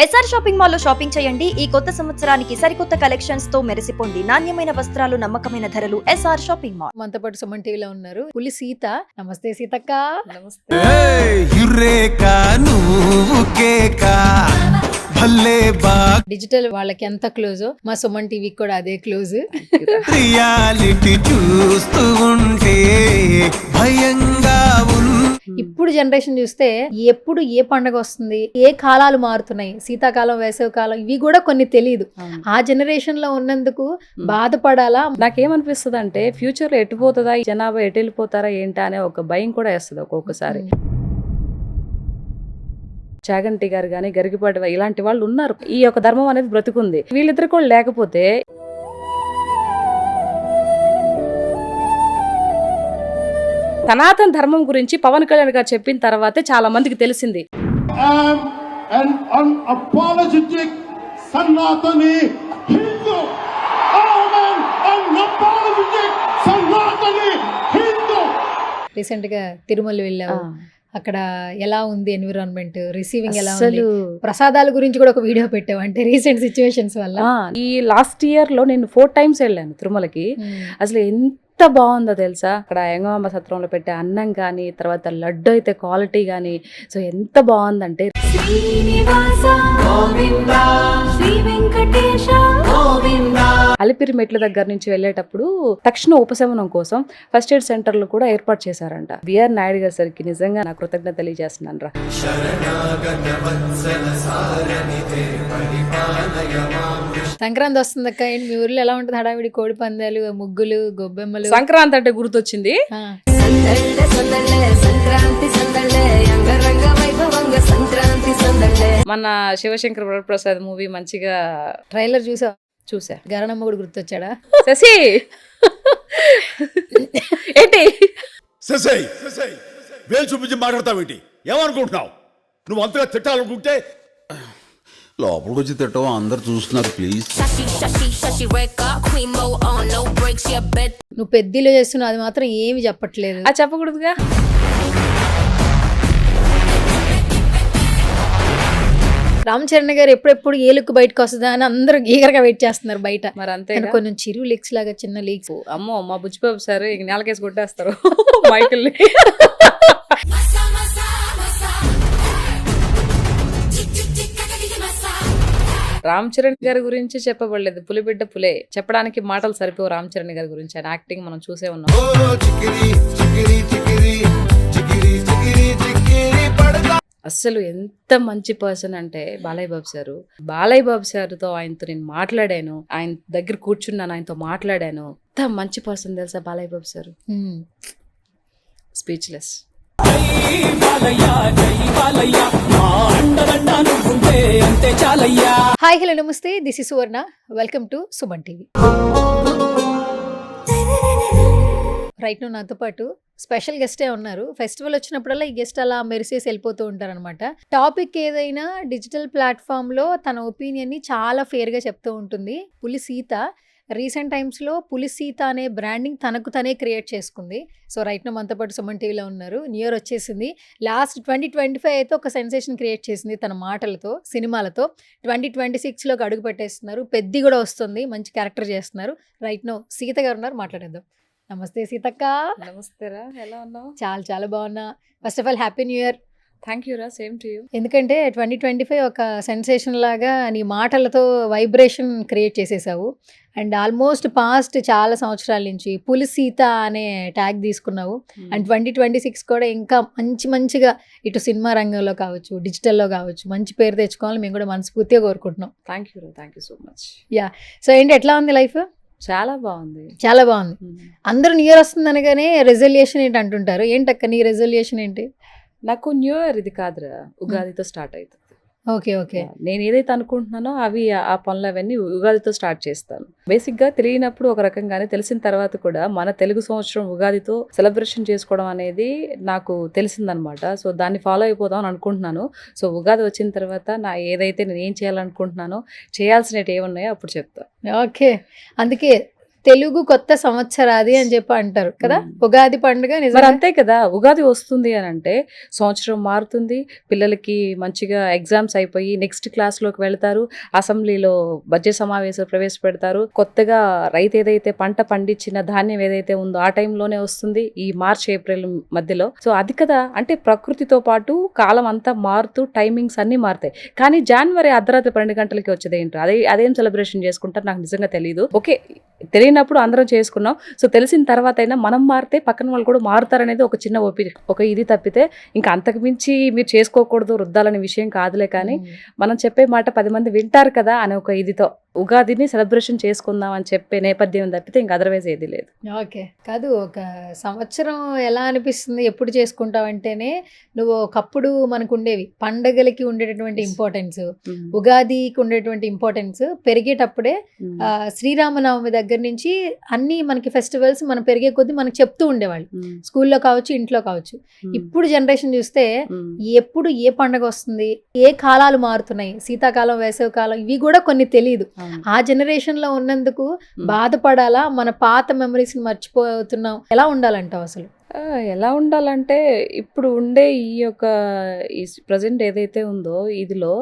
SR shopping mall లో shopping చేయండి. ఈ కొత్త సంవత్సరానికి సరికొత్త కలెక్షన్స్ తో మెరిసిపోండి. నాణ్యమైన వస్త్రాలు, నమ్మకమైన ధరలు. SR shopping mall. మనతో పాటు సుమన్ టీవీలో ఉన్నారు పులి సీత. నమస్తే సీతక్క. నమస్తే. డిజిటల్ వాళ్ళకి ఎంత క్లోజ్, మా సుమన్ టీవీకి కూడా అదే క్లోజ్. రియాలిటీ చూస్తూ ఉంటే భయంగా ఇప్పుడు జనరేషన్ చూస్తే ఎప్పుడు ఏ పండగ వస్తుంది, ఏ కాలాలు మారుతున్నాయి, శీతాకాలం, వేసవి కాలం, ఇవి కూడా కొన్ని తెలియదు. ఆ జనరేషన్ లో ఉన్నందుకు బాధపడాలా? నాకేమనిపిస్తుంది అంటే ఫ్యూచర్ లో ఎటు పోతుందా, జనాభా ఎటు వెళ్ళిపోతారా ఏంటా అనే ఒక భయం కూడా వేస్తుంది ఒక్కొక్కసారి. చాగంటి గారు కానీ, గరిగిపాటి ఇలాంటి వాళ్ళు ఉన్నారు. ఈ యొక్క ధర్మం అనేది బ్రతుకుంది. వీళ్ళిద్దరు కూడా లేకపోతే సనాతన ధర్మం గురించి పవన్ కళ్యాణ్ గారు చెప్పిన తర్వాతే చాలా మందికి తెలిసింది. రీసెంట్ గా తిరుమల వెళ్ళావు, అక్కడ ఎలా ఉంది ఎన్విరాన్మెంట్, రిసీవింగ్ ఎలా ఉంది, ప్రసాదాల గురించి కూడా ఒక వీడియో పెట్టావు. అంటే రీసెంట్ సిచ్యువేషన్స్ వల్ల. ఈ లాస్ట్ ఇయర్ లో నేను 4 times వెళ్ళాను తిరుమలకి. అసలు ఎంత బాగుందో తెలుసా, అక్కడ యంగమాంబ సత్రంలో పెట్టే అన్నం కానీ, తర్వాత లడ్డు అయితే క్వాలిటీ కానీ, సో ఎంత బాగుందంటే. అలిపిరి మెట్ల దగ్గర నుంచి వెళ్ళేటప్పుడు తక్షణ ఉపశమనం కోసం ఫస్ట్ ఎయిడ్ సెంటర్లు కూడా ఏర్పాటు చేశారంట. బిఆర్ నాయుడు గారి సరికి నిజంగా నా కృతజ్ఞత తెలియజేస్తున్నాను రా. సంక్రాంతి వస్తుంది అక్క, ఏంటి మీ ఊర్లో ఎలా ఉంటుంది హడావిడి? కోడి పందాలు, ముగ్గులు, గొబ్బెమ్మలు. సంక్రాంతి అంటే గుర్తొచ్చింది, మన శివశంకర్ వరప్రసాద్ మూవీ మంచిగా ట్రైలర్ చూసా. గరణమ్మ కూడా గుర్తొచ్చాడా? శశి ఏంటి వేలు చూపించి మాట్లాడతావేంటి? ఏమనుకుంటున్నావు? నువ్వు అంతగా తిట్టాలనుకుంటే లోపలికి వచ్చి తిట్టవు, అందరు చూస్తున్నారు. ప్లీజ్. నువ్వు పెద్దలో చేస్తున్నావు, అది మాత్రం ఏమి చెప్పట్లేదు. అది చెప్పకూడదుగా. రామ్ చరణ్ గారు ఎప్పుడెప్పుడు ఏ లుక్ బయటకు వస్తుందా అని అందరూ ఈగర్గా వెయిట్ చేస్తున్నారు బయట. మరి అంతే, కొంచెం చిరు లీక్స్ లాగా, చిన్న లీక్స్. అమ్మో, మా బుజ్జిబాబు సార్ ఇక నేలకేసి కొట్టేస్తారు మైకిల్ని. రామ్ చరణ్ గారి గురించి చెప్పబడలేదు, పులిబిడ్డ పులే. చెప్పడానికి మాటలు సరిపోవు రామ్ చరణ్ గారి గురించి. ఆయన యాక్టింగ్ మనం చూసే ఉన్నాం. అస్సలు ఎంత మంచి పర్సన్ అంటే బాలయ్య బాబు సారు. బాలయ్య బాబు సార్తో ఆయనతో నేను మాట్లాడాను, ఆయన దగ్గర కూర్చున్నాను, ఆయనతో మాట్లాడాను. ఎంత మంచి పర్సన్ తెలుసా Balayya Babu sir. Speechless. Hi, hello, నమస్తే. This is Suvarna. Welcome to Suman TV. Right now నాతో పాటు స్పెషల్ గెస్టే ఉన్నారు. ఫెస్టివల్ వచ్చినప్పుడల్లా ఈ గెస్ట్ అలా మెరిసేసి వెళ్ళిపోతూ ఉంటారనమాట. టాపిక్ ఏదైనా డిజిటల్ ప్లాట్ఫామ్లో తన ఒపీనియన్ని చాలా ఫేర్గా చెప్తూ ఉంటుంది. పులి సీత రీసెంట్ టైమ్స్లో పులి సీత అనే బ్రాండింగ్ తనకు తనే క్రియేట్ చేసుకుంది. సో రైట్ నో మనతో పాటు సుమన్ టీవీలో ఉన్నారు. న్యూ ఇయర్ వచ్చేసింది. లాస్ట్ 2025 అయితే ఒక సెన్సేషన్ క్రియేట్ చేసింది తన మాటలతో, సినిమాలతో. 2026లోకి అడుగు పెట్టేస్తున్నారు. పెద్ది కూడా వస్తుంది, మంచి క్యారెక్టర్ చేస్తున్నారు. రైట్ నో సీత గారు ఉన్నారు, మాట్లాడేద్దాం. నమస్తే సీతక్క. నమస్తేరా, ఎలా ఉన్నావు? చాలా చాలా బాగున్నా. First of all happy new year. Thank you రా, సేమ్ టు యూ. ఎందుకంటే 2025 ఒక సెన్సేషన్ లాగా నీ మాటలతో వైబ్రేషన్ క్రియేట్ చేసేసావు. అండ్ ఆల్మోస్ట్ పాస్ట్ చాలా సంవత్సరాల నుంచి పులి సీత అనే ట్యాగ్ తీసుకున్నావు. అండ్ 2026 కూడా ఇంకా మంచిగా ఇటు సినిమా రంగంలో కావచ్చు, డిజిటల్లో కావచ్చు, మంచి పేరు తెచ్చుకోవాలని మేము కూడా మనస్ఫూర్తిగా కోరుకుంటున్నాం. థ్యాంక్ యూ రా, thank you so much. Yeah, so ఏంటి, ఎట్లా ఉంది లైఫ్? చాలా బాగుంది, చాలా బాగుంది. అందరూ న్యూ ఇయర్ వస్తుంది అనగానే రెజల్యూషన్ ఏంటి అంటుంటారు. ఏంటక్క నీ రెజల్యూషన్ ఏంటి? నాకు న్యూ ఇయర్ ఇది కాదురా, ఉగాదితో స్టార్ట్ అవుతుంది. Okay okay. నేను ఏదైతే అనుకుంటున్నానో అవి ఆ పనులు అవన్నీ ఉగాదితో స్టార్ట్ చేస్తాను. బేసిక్గా తెలియనప్పుడు ఒక రకంగానే, తెలిసిన తర్వాత కూడా మన తెలుగు సంవత్సరం ఉగాదితో సెలబ్రేషన్ చేసుకోవడం అనేది నాకు తెలిసిందనమాట. సో దాన్ని ఫాలో అయిపోదాం అని అనుకుంటున్నాను. సో ఉగాది వచ్చిన తర్వాత ఏదైతే నేను ఏం చేయాలనుకుంటున్నానో, చేయాల్సినవి ఏమున్నాయో అప్పుడు చెప్తాను. ఓకే, అందుకే తెలుగు కొత్త సంవత్సరాది అని చెప్పి అంటారు కదా, ఉగాది పండుగ మరి నిజంగా అంతే కదా, ఉగాది వస్తుంది అని అంటే సంవత్సరం మారుతుంది, పిల్లలకి మంచిగా ఎగ్జామ్స్ అయిపోయి నెక్స్ట్ క్లాస్లోకి వెళ్తారు, అసెంబ్లీలో బడ్జెట్ సమావేశాలు ప్రవేశపెడతారు, కొత్తగా రైతు ఏదైతే పంట పండించిన ధాన్యం ఏదైతే ఉందో ఆ టైంలోనే వస్తుంది ఈ మార్చ్ ఏప్రిల్ మధ్యలో. సో అది కదా, అంటే ప్రకృతితో పాటు కాలం అంతా మారుతూ టైమింగ్స్ అన్ని మారుతాయి. కానీ జనవరి అర్ధరాత్రి 12 గంటలకి వచ్చేది ఏంటో అదేం సెలబ్రేషన్ చేసుకుంటారు నాకు నిజంగా తెలియదు. ఓకే, తెలియనప్పుడు అందరం చేసుకున్నాం. సో తెలిసిన తర్వాత అయినా మనం మారితే పక్కన వాళ్ళు కూడా మారుతారనేది ఒక చిన్న ఒక ఇది తప్పితే ఇంకా అంతకు మించి మీరు చేసుకోకూడదు రుద్దాలనే విషయం కాదులే. కానీ మనం చెప్పే మాట 10 మంది వింటారు కదా అనే ఒక ఇదితో ఉగాదిని సెలబ్రేషన్ చేసుకుందాం అని చెప్పే నేపథ్యం తప్పితే ఇంకా అదర్వైజ్ ఏది లేదు. ఓకే, కాదు ఒక సంవత్సరం ఎలా అనిపిస్తుంది ఎప్పుడు చేసుకుంటావు అంటేనే, నువ్వు ఒకప్పుడు మనకు ఉండేవి పండగలకి ఉండేటటువంటి ఇంపార్టెన్స్, ఉగాదికి ఉండేటువంటి ఇంపార్టెన్స్ పెరిగేటప్పుడే శ్రీరామనవమి దగ్గర నుంచి అన్ని మనకి ఫెస్టివల్స్ మనం పెరిగే కొద్దీ మనకు చెప్తూ ఉండేవాళ్ళు, స్కూల్లో కావచ్చు ఇంట్లో కావచ్చు. ఇప్పుడు జనరేషన్ చూస్తే ఎప్పుడు ఏ పండగ వస్తుంది, ఏ కాలాలు మారుతున్నాయి, శీతాకాలం వేసవి కాలం ఇవి కూడా కొన్ని తెలియదు. ఆ జనరేషన్ లో ఉన్నందుకు బాధపడాలా, మన పాత మెమరీస్ ని మర్చిపోతున్నాం, ఎలా ఉండాలంటావు అసలు? ఎలా ఉండాలంటే ఇప్పుడు ఉండే ఈ యొక్క ఈ ప్రజెంట్ ఏదైతే ఉందో ఇదిలో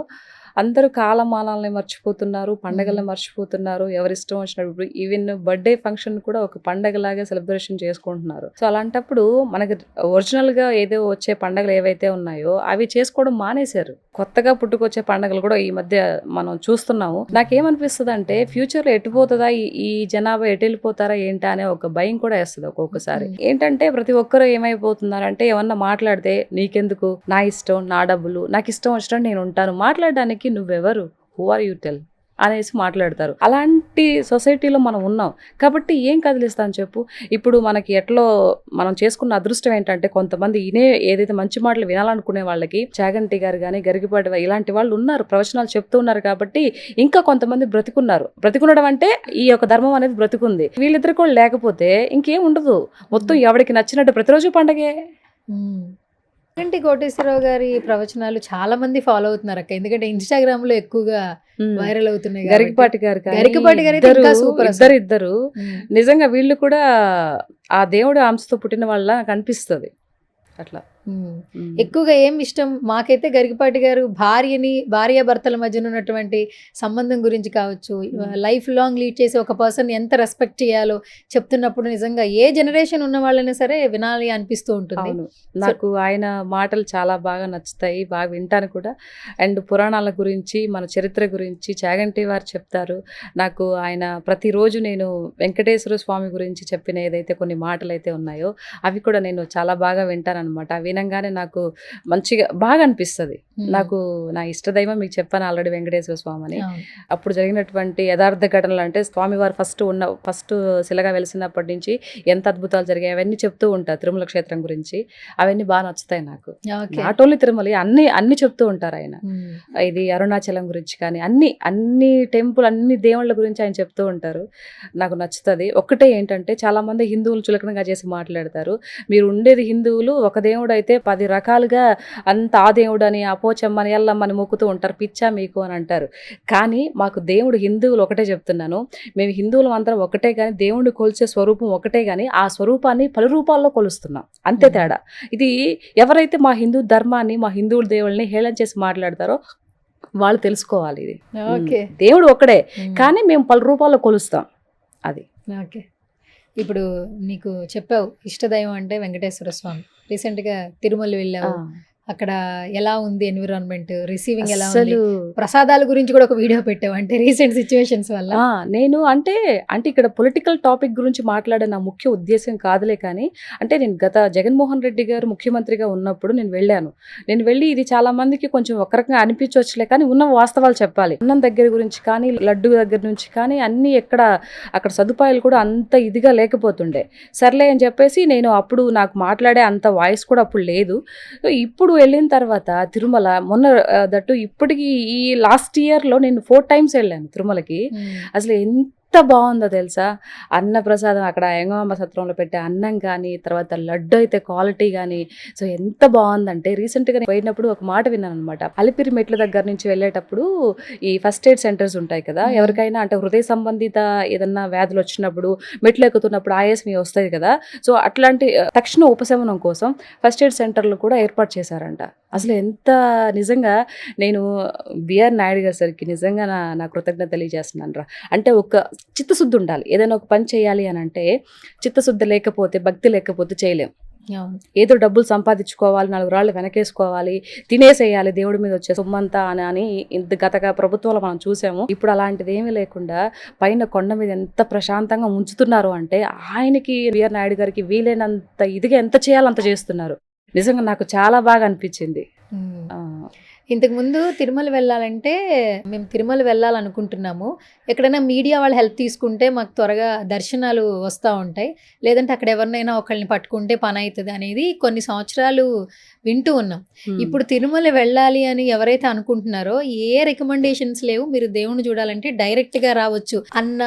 అందరూ కాలమానాలని మర్చిపోతున్నారు, పండగలను మర్చిపోతున్నారు, ఎవరిష్టం వచ్చినప్పుడు ఈవెన్ బర్త్డే ఫంక్షన్ కూడా ఒక పండగలాగా సెలబ్రేషన్ చేసుకుంటున్నారు. సో అలాంటప్పుడు మనకి ఒరిజినల్గా ఏదో వచ్చే పండగలు ఏవైతే ఉన్నాయో అవి చేసుకోవడం మానేశారు. కొత్తగా పుట్టుకొచ్చే పండగలు కూడా ఈ మధ్య మనం చూస్తున్నాము. నాకేమనిపిస్తుంది అంటే ఫ్యూచర్లో ఎటుపోతుందా, ఈ జనాభా ఎటు వెళ్ళిపోతారా ఏంటా అనే ఒక భయం కూడా వేస్తుంది ఒక్కొక్కసారి. ఏంటంటే ప్రతి ఒక్కరు ఏమైపోతున్నారంటే ఏమన్నా మాట్లాడితే నీకెందుకు, నా ఇష్టం, నా డబ్బులు, నాకు ఇష్టం వచ్చినట్టు నేను ఉంటాను, మాట్లాడడానికి నువ్వెవరు, హూ ఆర్ యూ టెల్ అనేసి మాట్లాడతారు. అలాంటి సొసైటీలో మనం ఉన్నాం కాబట్టి ఏం కదిలిస్తాను చెప్పు. ఇప్పుడు మనకి ఎట్లో మనం చేసుకున్న అదృష్టం ఏంటంటే కొంతమంది ఏదైతే మంచి మాటలు వినాలనుకునే వాళ్ళకి చాగంటి గారు కానీ గరికపాటి ఇలాంటి వాళ్ళు ఉన్నారు, ప్రవచనాలు చెప్తూ ఉన్నారు కాబట్టి ఇంకా కొంతమంది బ్రతికునడం అంటే ఈ యొక్క ధర్మం అనేది బ్రతికుంది. వీళ్ళిద్దరు కూడా లేకపోతే ఇంకేం ఉండదు, మొత్తం ఎవరికి నచ్చినట్టు ప్రతిరోజు పండగే. చాగంటి కోటేశ్వరరావు గారి ప్రవచనాలు చాలా మంది ఫాలో అవుతున్నారు అక్క, ఎందుకంటే ఇన్స్టాగ్రామ్ లో ఎక్కువగా వైరల్ అవుతున్నాయి. గరికపాటి గారు ఇద్దరు నిజంగా వీళ్ళు కూడా ఆ దేవుడు అంశతో పుట్టిన వాళ్ళ నాకు అనిపిస్తుంది. అట్లా ఎక్కువగా ఏం ఇష్టం మాకైతే గరికపాటి గారు భార్యాభర్తల మధ్యన ఉన్నటువంటి సంబంధం గురించి కావచ్చు, లైఫ్ లాంగ్ లీడ్ చేసి ఒక పర్సన్ ఎంత రెస్పెక్ట్ చేయాలో చెప్తున్నప్పుడు నిజంగా ఏ జనరేషన్ ఉన్న వాళ్ళైనా సరే వినాలి అనిపిస్తూ ఉంటుంది. నాకు ఆయన మాటలు చాలా బాగా నచ్చుతాయి, బాగా వింటాను కూడా. అండ్ పురాణాల గురించి, మన చరిత్ర గురించి చాగంటి వారు చెప్తారు. నాకు ఆయన ప్రతిరోజు నేను వెంకటేశ్వర స్వామి గురించి చెప్పిన ఏదైతే కొన్ని మాటలు అయితే ఉన్నాయో అవి కూడా నేను చాలా బాగా వింటాను అనమాట. వినంగానే నాకు మంచిగా బాగా అనిపిస్తుంది. నాకు నా ఇష్టదైవం మీకు చెప్పాను ఆల్రెడీ, వెంకటేశ్వర స్వామి అని. అప్పుడు జరిగినటువంటి యథార్థ ఘటనలు అంటే స్వామివారు ఫస్ట్ శిలగా వెలిసినప్పటి నుంచి ఎంత అద్భుతాలు జరిగాయి అవన్నీ చెప్తూ ఉంటారు. తిరుమల క్షేత్రం గురించి అవన్నీ బాగా నచ్చుతాయి నాకు. నాట్ ఓన్లీ తిరుమల, అన్ని చెప్తూ ఉంటారు ఆయన. ఇది అరుణాచలం గురించి కానీ అన్ని టెంపుల్, అన్ని దేవుళ్ళ గురించి ఆయన చెప్తూ ఉంటారు. నాకు నచ్చుతుంది. ఒక్కటే ఏంటంటే చాలా మంది హిందువులు చులకనగా చేసి మాట్లాడతారు. మీరు ఉండేది హిందువులు, ఒక దేవుడు అయితే 10 రకాలుగా అంత ఆ దేవుడు అని, ఆ పోచమ్మని, ఎల్లమ్మని మొక్కుతూ ఉంటారు, పిచ్చా మీకు అని అంటారు. కానీ మాకు దేవుడు హిందువులు ఒకటే చెప్తున్నాను, మేము హిందువులు అందరం ఒకటే కానీ దేవుడిని కొలిచే స్వరూపం ఒకటే కానీ ఆ స్వరూపాన్ని పలు రూపాల్లో కొలుస్తున్నాం, అంతే తేడా. ఇది ఎవరైతే మా హిందూ ధర్మాన్ని, మా హిందువుల దేవుళ్ళని హేళన చేసి మాట్లాడతారో వాళ్ళు తెలుసుకోవాలి. ఇది దేవుడు ఒకడే కానీ మేము పలు రూపాల్లో కొలుస్తాం. అది ఓకే. ఇప్పుడు నీకు చెప్పావు ఇష్టదైవం అంటే వెంకటేశ్వర స్వామి. రీసెంట్గా తిరుమల వెళ్ళావు, అక్కడ ఎలా ఉంది ఎన్విరాన్మెంట్, రిసీవింగ్ ఎలా ఉంది, ప్రసాదాల గురించి కూడా ఒక వీడియో పెట్టావు, అంటే రీసెంట్ సిచ్యువేషన్స్ వల్ల. నేను అంటే ఇక్కడ పొలిటికల్ టాపిక్ గురించి మాట్లాడే నా ముఖ్య ఉద్దేశం కాదులే. కానీ అంటే నేను గత జగన్మోహన్ రెడ్డి గారు ముఖ్యమంత్రిగా ఉన్నప్పుడు నేను వెళ్ళి ఇది చాలా మందికి కొంచెం ఒక రకంగా అనిపించవచ్చులే కానీ ఉన్న వాస్తవాలు చెప్పాలి. అన్నం దగ్గర గురించి కానీ, లడ్డు దగ్గర నుంచి కానీ అన్ని అక్కడ సదుపాయాలు కూడా అంత ఇదిగా లేకపోతుండే. సర్లే అని చెప్పేసి నేను అప్పుడు నాకు మాట్లాడే అంత వాయిస్ కూడా అప్పుడు లేదు. ఇప్పుడు వెళ్ళిన తర్వాత తిరుమల మొన్న దట్టు ఇప్పటికి ఈ లాస్ట్ ఇయర్లో నేను 4 times వెళ్ళాను తిరుమలకి. అసలు ఎంత బాగుందో తెలుసా, అన్న ప్రసాదం అక్కడ యంగమాంబ సత్రంలో పెట్టే అన్నం కానీ, తర్వాత లడ్డు అయితే క్వాలిటీ కానీ, సో ఎంత బాగుందంటే రీసెంట్గా పోయినప్పుడు ఒక మాట విన్నాను అనమాట. అలిపిరి మెట్ల దగ్గర నుంచి వెళ్ళేటప్పుడు ఈ ఫస్ట్ ఎయిడ్ సెంటర్స్ ఉంటాయి కదా, ఎవరికైనా అంటే హృదయ సంబంధిత ఏదన్నా వ్యాధులు వచ్చినప్పుడు మెట్లు ఎక్కుతున్నప్పుడు ఆయాసం వస్తాయి కదా, సో అట్లాంటి తక్షణ ఉపశమనం కోసం ఫస్ట్ ఎయిడ్ సెంటర్లు కూడా ఏర్పాటు చేశారంట. అసలు ఎంత నిజంగా నేను బిఆర్ నాయుడు గారి సరికి నిజంగా నా కృతజ్ఞత తెలియజేస్తున్నాను రా. అంటే ఒక చిత్తశుద్ధి ఉండాలి, ఏదైనా ఒక పని చేయాలి అని అంటే చిత్తశుద్ధి లేకపోతే, భక్తి లేకపోతే చేయలేం. ఏదో డబ్బులు సంపాదించుకోవాలి, 4 రాళ్ళు వెనకేసుకోవాలి, తినేసేయాలి దేవుడి మీద వచ్చే సొమ్మంతా అని గత ప్రభుత్వంలో మనం చూసాము. ఇప్పుడు అలాంటిది ఏమీ లేకుండా పైన కొండ మీద ఎంత ప్రశాంతంగా ఉంచుతున్నారు అంటే ఆయనకి బిఆర్ నాయుడు గారికి వీలైనంత ఇదిగా ఎంత చేయాలో అంత చేస్తున్నారు. నిజంగా నాకు చాలా బాగా అనిపించింది. ఇంతకు ముందు తిరుమల వెళ్ళాలంటే మేము తిరుమల వెళ్ళాలనుకుంటున్నాము, ఎక్కడైనా మీడియా వాళ్ళు హెల్ప్ తీసుకుంటే మాకు త్వరగా దర్శనాలు వస్తూ ఉంటాయి, లేదంటే అక్కడ ఎవరినైనా ఒకళ్ళని పట్టుకుంటే పని అవుతుంది అనేది కొన్ని సంవత్సరాలు వింటూ ఉన్నాం. ఇప్పుడు తిరుమల వెళ్ళాలి అని ఎవరైతే అనుకుంటున్నారో ఏ రికమెండేషన్స్ లేవు, మీరు దేవుణ్ణి చూడాలంటే డైరెక్ట్ గా రావచ్చు అన్న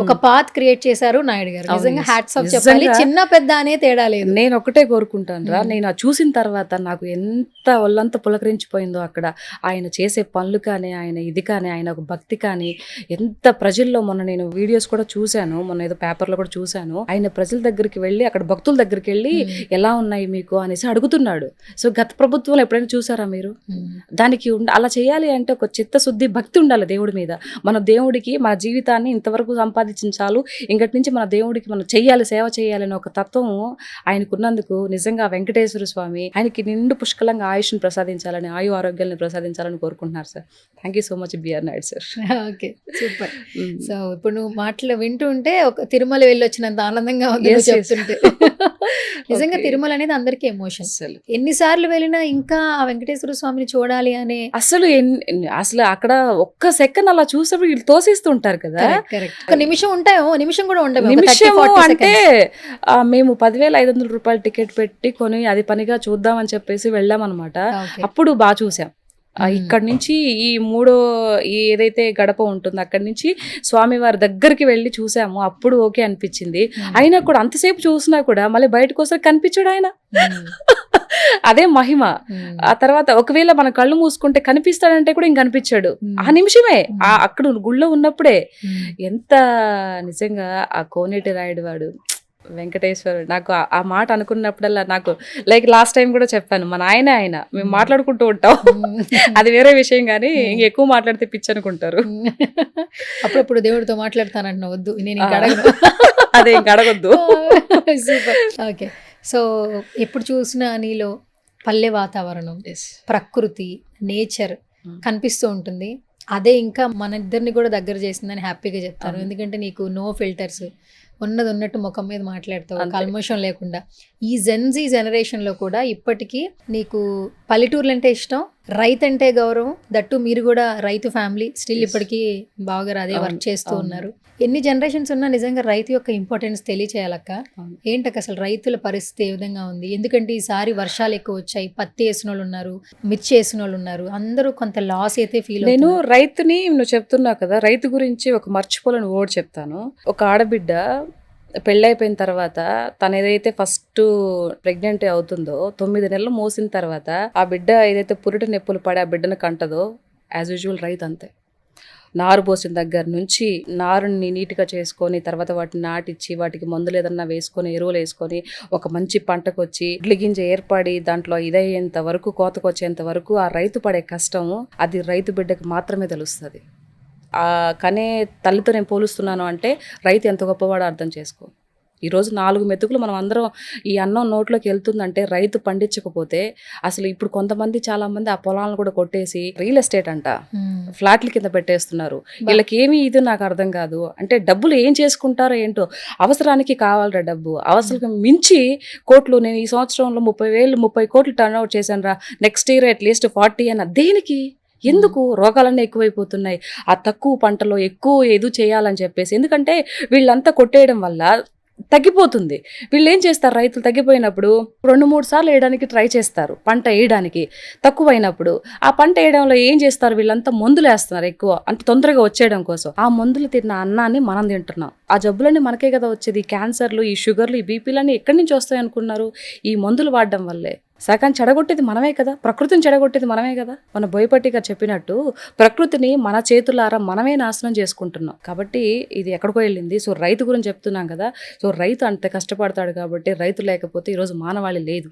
ఒక పాత్ క్రియేట్ చేశారు నాయుడు గారు. నిజంగా హ్యాట్స్ ఆఫ్ చెప్పాలి, చిన్న పెద్ద అనే తేడా లేదు. నేను ఒకటే కోరుకుంటాను రా, నేను చూసిన తర్వాత నాకు ఎంత ఒళ్ళంతా పులకరించిపోయిందో అక్కడ ఆయన చేసే పనులు కానీ, ఆయన ఇది కానీ, ఆయన ఒక భక్తి కానీ, ఎంత ప్రజల్లో మొన్న నేను వీడియోస్ కూడా చూశాను, మొన్న ఏదో పేపర్లో కూడా చూశాను, ఆయన ప్రజల దగ్గరికి వెళ్ళి అక్కడ భక్తుల దగ్గరికి వెళ్ళి ఎలా ఉన్నాయి మీకు అనేసి అడుగుతున్నాడు. సో గత ప్రభుత్వంలో ఎప్పుడైనా చూసారా మీరు? దానికి అలా చేయాలి అంటే ఒక చిత్తశుద్ధి, భక్తి ఉండాలి దేవుడి మీద. మన దేవుడికి మన జీవితాన్ని ఇంతవరకు సంపాదించాలు, ఇంకటి నుంచి మన దేవుడికి మనం చెయ్యాలి, సేవ చేయాలి అనే ఒక తత్వం ఆయనకున్నందుకు నిజంగా వెంకటేశ్వర స్వామి ఆయనకి నిండు పుష్కలంగా ఆయుష్ని ప్రసాదించాలని, ఆయు ఆరోగ్యాలను ప్రసాదించాలని కోరుకుంటున్నారు sir. Thank you so much BR Naidu sir. Okay, super. So ఇప్పుడు నువ్వు మాటలు వింటూ ఉంటే ఒక తిరుమల వెళ్ళి వచ్చినంత ఆనందంగా ఉంది చెప్తుంటే. నిజంగా తిరుమల అనేది అందరికీ ఎమోషన్. ఎన్నిసార్లు వెళ్ళినా ఇంకా ఆ వెంకటేశ్వర స్వామిని చూడాలి అనే అసలు అక్కడ ఒక్క సెకండ్ అలా చూసినప్పుడు వీళ్ళు తోసేస్తుంటారు కదా. ఒక నిమిషం ఉంటాయో, నిమిషం కూడా ఉండవు. నిమిషం అంటే మేము 10,500 రూపాయలు టికెట్ పెట్టి కొని అది పనిగా చూద్దామని చెప్పేసి వెళ్ళామన్నమాట. అప్పుడు బాగా చూసాం. ఇక్కడ నుంచి ఈ ఏదైతే గడప ఉంటుందో అక్కడి నుంచి స్వామివారి దగ్గరికి వెళ్ళి చూసాము. అప్పుడు ఓకే అనిపించింది. అయినా కూడా అంతసేపు చూసినా కూడా మళ్ళీ బయటకు వస్తే కనిపించాడు ఆయన. అదే మహిమ. ఆ తర్వాత ఒకవేళ మన కళ్ళు మూసుకుంటే కనిపిస్తాడంటే కూడా ఇంక కనిపించాడు. ఆ నిమిషమే అక్కడ గుళ్ళో ఉన్నప్పుడే. ఎంత నిజంగా ఆ కోనేటి రాయుడు వాడు వెంకటేశ్వరుడు. నాకు ఆ మాట అనుకున్నప్పుడల్లా నాకు లైక్ లాస్ట్ టైం కూడా చెప్పాను, మన ఆయన మేము మాట్లాడుకుంటూ ఉంటాం, అది వేరే విషయం, కానీ ఎక్కువ మాట్లాడితే పిచ్చి అనుకుంటారు. అప్పుడప్పుడు దేవుడితో మాట్లాడతానంటున్నా, వద్దు నేను అదే ఇంక అడగొద్దు. సూపర్. ఓకే, సో ఎప్పుడు చూసినా నీలో పల్లె వాతావరణం, ప్రకృతి, నేచర్ కనిపిస్తూ ఉంటుంది. అదే ఇంకా మన ఇద్దరిని కూడా దగ్గర చేసిందని హ్యాపీగా చెప్తాను. ఎందుకంటే నీకు నో ఫిల్టర్స్, ఉన్నది ఉన్నట్టు ముఖం మీద మాట్లాడతావు, కల్మషం లేకుండా. ఈ జెన్జీ జనరేషన్లో కూడా ఇప్పటికీ నీకు పల్లెటూర్లు అంటే ఇష్టం, రైతు అంటే గౌరవం. దట్టు మీరు కూడా రైతు ఫ్యామిలీ, స్టిల్ ఇప్పటికీ బాగా అదే వర్క్ చేస్తూ ఉన్నారు. ఎన్ని జనరేషన్స్ ఉన్నా నిజంగా రైతు యొక్క ఇంపార్టెన్స్ తెలియచేయాలక్క. ఏంటక్క అసలు రైతుల పరిస్థితి ఏ విధంగా ఉంది? ఎందుకంటే ఈసారి వర్షాలు ఎక్కువ వచ్చాయి, పత్తి వేసిన వాళ్ళు ఉన్నారు, మిర్చి వేసిన వాళ్ళు ఉన్నారు, అందరూ కొంత లాస్ అయితే ఫీల్. నేను రైతుని, నువ్వు చెప్తున్నావు కదా, రైతు గురించి ఒక మర్చిపోలేని ఓడి చెప్తాను. ఒక ఆడబిడ్డ పెళ్ళైపోయిన తర్వాత తను ఏదైతే ఫస్ట్ ప్రెగ్నెంట్ అవుతుందో 9 నెలలు మోసిన తర్వాత ఆ బిడ్డ ఏదైతే పురిటి నొప్పులు పడి ఆ బిడ్డను కంటదో, యాజ్ యూజువల్ రైతు అంతే. నారు పోసిన దగ్గర నుంచి నారుని నీట్గా చేసుకొని, తర్వాత వాటిని నాటిచ్చి, వాటికి మందులు ఏదన్నా వేసుకొని, ఎరువులు వేసుకొని, ఒక మంచి పంటకు వచ్చి ఇడ్లి గింజ ఏర్పడి దాంట్లో ఇదయ్యేంత వరకు, కోతకు వచ్చేంత వరకు ఆ రైతు పడే కష్టం అది రైతు బిడ్డకి మాత్రమే తెలుస్తుంది. కనే తల్లితో నేను పోలుస్తున్నాను అంటే రైతు ఎంత గొప్పవాడో అర్థం చేసుకో. ఈరోజు 4 మెతుకులు మనం అందరం ఈ అన్నం నోట్లోకి వెళ్తుందంటే రైతు పండించకపోతే, అసలు ఇప్పుడు కొంతమంది చాలా మంది ఆ పొలాలను కూడా కొట్టేసి రియల్ ఎస్టేట్ అంట ఫ్లాట్ల కింద పెట్టేస్తున్నారు. వీళ్ళకి ఏమి ఇది నాకు అర్థం కాదు. అంటే డబ్బులు ఏం చేసుకుంటారో ఏంటో, అవసరానికి కావాలరా డబ్బు, అవసరం మించి కోట్లు. నేను ఈ సంవత్సరంలో 30 కోట్లు టర్న్ అవుట్ చేశాను రా, నెక్స్ట్ ఇయర్ అట్లీస్ట్ 40 అన్న. దేనికి? ఎందుకు? రోగాలన్నీ ఎక్కువైపోతున్నాయి. ఆ తక్కువ పంటలో ఎక్కువ చేయాలని చెప్పేసి. ఎందుకంటే వీళ్ళంతా కొట్టేయడం వల్ల తగ్గిపోతుంది. వీళ్ళు ఏం చేస్తారు, రైతులు తగ్గిపోయినప్పుడు 2-3 సార్లు వేయడానికి ట్రై చేస్తారు, పంట వేయడానికి తక్కువైనప్పుడు. ఆ పంట వేయడంలో ఏం చేస్తారు, వీళ్ళంతా మందులు వేస్తున్నారు ఎక్కువ, అంటే తొందరగా వచ్చేయడం కోసం. ఆ మందులు తిన్న అన్నాన్ని మనం తింటున్నాం. ఆ జబ్బులన్నీ మనకే కదా వచ్చేది. క్యాన్సర్లు, ఈ షుగర్లు, ఈ బీపీలన్నీ ఎక్కడి నుంచి వస్తాయి అనుకున్నారు? ఈ మందులు వాడడం వల్లే. సగం చెడగొట్టేది మనమే కదా, ప్రకృతిని చెడగొట్టేది మనమే కదా. మన బోయపట్టి గారు చెప్పినట్టు ప్రకృతిని మన చేతులారా మనమే నాశనం చేసుకుంటున్నాం. కాబట్టి ఇది ఎక్కడికో వెళ్ళింది. సో రైతు గురించి చెప్తున్నాం కదా. సో రైతు అంత కష్టపడతాడు కాబట్టి, రైతు లేకపోతే ఈరోజు మానవాళి లేదు.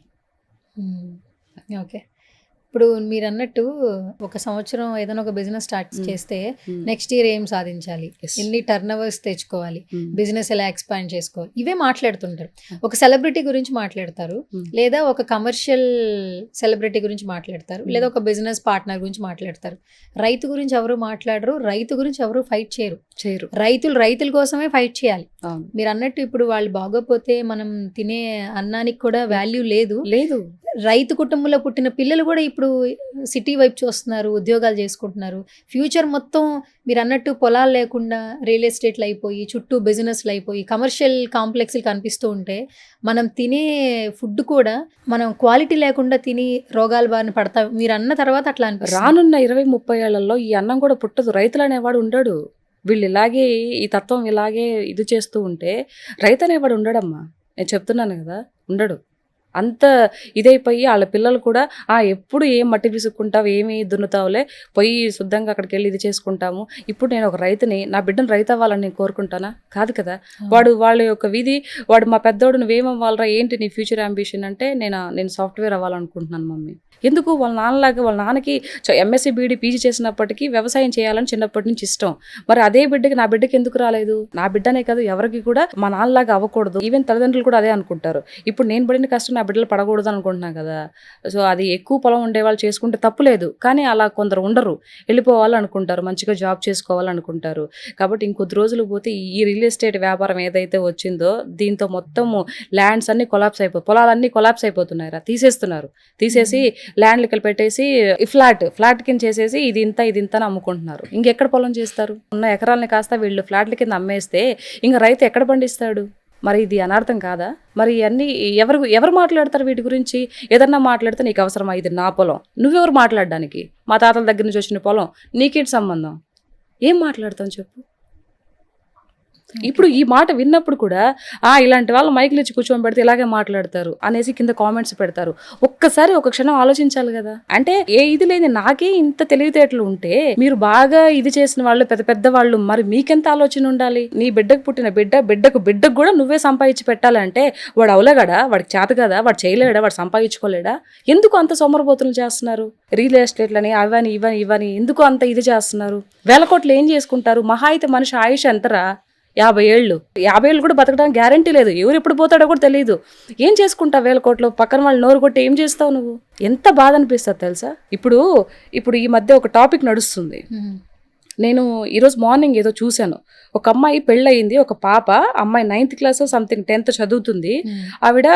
ఓకే. ఇప్పుడు మీరు అన్నట్టు ఒక సంవత్సరం ఏదైనా ఒక బిజినెస్ స్టార్ట్ చేస్తే నెక్స్ట్ ఇయర్ ఏం సాధించాలి, Yes. ఎన్ని టర్న్ ఓవర్స్ తెచ్చుకోవాలి, బిజినెస్ ఎలా ఎక్స్పాండ్ చేసుకోవాలి, ఇవే మాట్లాడుతుంటారు. ఒక సెలబ్రిటీ గురించి మాట్లాడతారు, లేదా ఒక కమర్షియల్ సెలబ్రిటీ గురించి మాట్లాడతారు, లేదా ఒక బిజినెస్ పార్ట్నర్ గురించి మాట్లాడతారు. రైతు గురించి ఎవరు మాట్లాడరు, రైతు గురించి ఎవరు ఫైట్ చేయరు. రైతుల కోసమే ఫైట్ చేయాలి. అవును. మీరు అన్నట్టు ఇప్పుడు వాళ్ళు బాగోపోతే మనం తినే అన్నానికి కూడా వాల్యూ లేదు. రైతు కుటుంబంలో పుట్టిన పిల్లలు కూడా ఇప్పుడు సిటీ వైపు చూస్తున్నారు, ఉద్యోగాలు చేసుకుంటున్నారు. ఫ్యూచర్ మొత్తం మీరు అన్నట్టు పొలాలు లేకుండా రియల్ ఎస్టేట్లు అయిపోయి, చుట్టూ బిజినెస్లు అయిపోయి, కమర్షియల్ కాంప్లెక్స్లు కనిపిస్తూ ఉంటే మనం తినే ఫుడ్ కూడా మనం క్వాలిటీ లేకుండా తిని రోగాల బారిన పడతాం. మీరు అన్న తర్వాత అట్లా అనిపిస్తుంది. రానున్న 20-30 ఏళ్లలో ఈ అన్నం కూడా పుట్టదు. రైతులు అనేవాడు ఉండడు. వీళ్ళు ఇలాగే ఈ తత్వం ఇలాగే ఇది చేస్తూ ఉంటే రైతు అనేవాడు ఉండడమ్మా. నేను చెప్తున్నాను కదా, ఉండడు. అంత ఇదైపోయి వాళ్ళ పిల్లలు కూడా ఎప్పుడు ఏం మట్టి విసుక్కుంటావు, ఏమి దున్నుతావులే, పోయి శుద్ధంగా అక్కడికి వెళ్ళి ఇది చేసుకుంటాము. ఇప్పుడు నేను ఒక రైతుని, నా బిడ్డను రైతు అవ్వాలని నేను కోరుకుంటానా? కాదు కదా. వాళ్ళ యొక్క విధి, మా పెద్దోడు నువ్వేమవ్వాలరా, ఏంటి నీ ఫ్యూచర్ అంబిషన్ అంటే నేను సాఫ్ట్వేర్ అవ్వాలనుకుంటున్నాను మమ్మీ. ఎందుకు? వాళ్ళ నాన్నలాగా, వాళ్ళ నాన్నకి ఎంఎస్సీ బీఈడీ పీజీ చేసినప్పటికీ వ్యవసాయం చేయాలని చిన్నప్పటి నుంచి ఇష్టం. మరి అదే బిడ్డకి, నా బిడ్డకి ఎందుకు రాలేదు? నా బిడ్డనే కాదు, ఎవరికి కూడా మా నాన్నలాగా అవ్వకూడదు. ఈవెన్ తల్లిదండ్రులు కూడా అదే అనుకుంటారు. ఇప్పుడు నేను పడిన కష్టం నా బిడ్డలు పడకూడదు అనుకుంటున్నాను కదా. సో అది ఎక్కువ పొలం ఉండేవాళ్ళు చేసుకుంటే తప్పులేదు, కానీ అలా కొందరు ఉండరు, వెళ్ళిపోవాలనుకుంటారు, మంచిగా జాబ్ చేసుకోవాలనుకుంటారు. కాబట్టి ఇంకొద్ది రోజులు పోతే ఈ రియల్ ఎస్టేట్ వ్యాపారం ఏదైతే వచ్చిందో దీంతో మొత్తము ల్యాండ్స్ అన్ని కొలాప్స్ అయిపోయి, పొలాలన్నీ కొలాప్స్ అయిపోతున్నాయి, తీసేసి ల్యాండ్లకి పెట్టేసి ఫ్లాట్ కింద చేసేసి ఇది ఇంత అని అమ్ముకుంటున్నారు. ఇంకెక్కడ పొలం చేస్తారు? ఉన్న ఎకరాలని కాస్త వీళ్ళు ఫ్లాట్ల కింద అమ్మేస్తే ఇంకా రైతు ఎక్కడ పండిస్తాడు? మరి ఇది అనార్థం కాదా? మరి అన్నీ ఎవరు మాట్లాడతారు వీటి గురించి? ఏదన్నా మాట్లాడితే నీకు అవసరమా, ఇది నా పొలం, నువ్వెవరు మాట్లాడడానికి? మా తాతల దగ్గర నుంచి వచ్చిన పొలం, నీకేంటి సంబంధం? ఏం మాట్లాడతాం చెప్పు? ఇప్పుడు ఈ మాట విన్నప్పుడు కూడా ఇలాంటి వాళ్ళు మైకులు ఇచ్చి కూర్చొని పెడితే ఇలాగే మాట్లాడతారు అనేసి కింద కామెంట్స్ పెడతారు. ఒక్కసారి ఒక క్షణం ఆలోచించాలి కదా. అంటే ఇది లేదు, నాకే ఇంత తెలివితేటలు ఉంటే మీరు బాగా ఇది చేసిన వాళ్ళు, పెద్ద వాళ్ళు, మరి మీకెంత ఆలోచన ఉండాలి? నీ బిడ్డకు పుట్టిన బిడ్డకు కూడా నువ్వే సంపాదించి పెట్టాలంటే వాడు అవలగడా? వాడికి చేత కదా? వాడు చేయలేడా? వాడు సంపాదించుకోలేడా? ఎందుకు అంత సోమరబోతులు చేస్తున్నారు? రియల్ ఎస్టేట్లని అవని ఇవని ఎందుకు అంత ఇది చేస్తున్నారు? 1000 కోట్లు ఏం చేసుకుంటారు? మహా అయితే మనిషి ఆయుష్ ఎంతరా? 50 ఏళ్ళు. 50 ఏళ్ళు కూడా బతకడానికి గ్యారంటీ లేదు. ఎవరు ఎప్పుడు పోతాడో కూడా తెలియదు. ఏం చేసుకుంటావు 1000 కోట్లు? పక్కన వాళ్ళు నోరు కొట్టి ఏం చేస్తావు నువ్వు? ఎంత బాధ అనిపిస్తుంది తెలుసా? ఇప్పుడు ఈ మధ్య ఒక టాపిక్ నడుస్తుంది. నేను ఈరోజు మార్నింగ్ ఏదో చూశాను. ఒక అమ్మాయి పెళ్ళయింది, ఒక పాప, అమ్మాయి 9th క్లాస్ సంథింగ్ 10th చదువుతుంది. ఆవిడ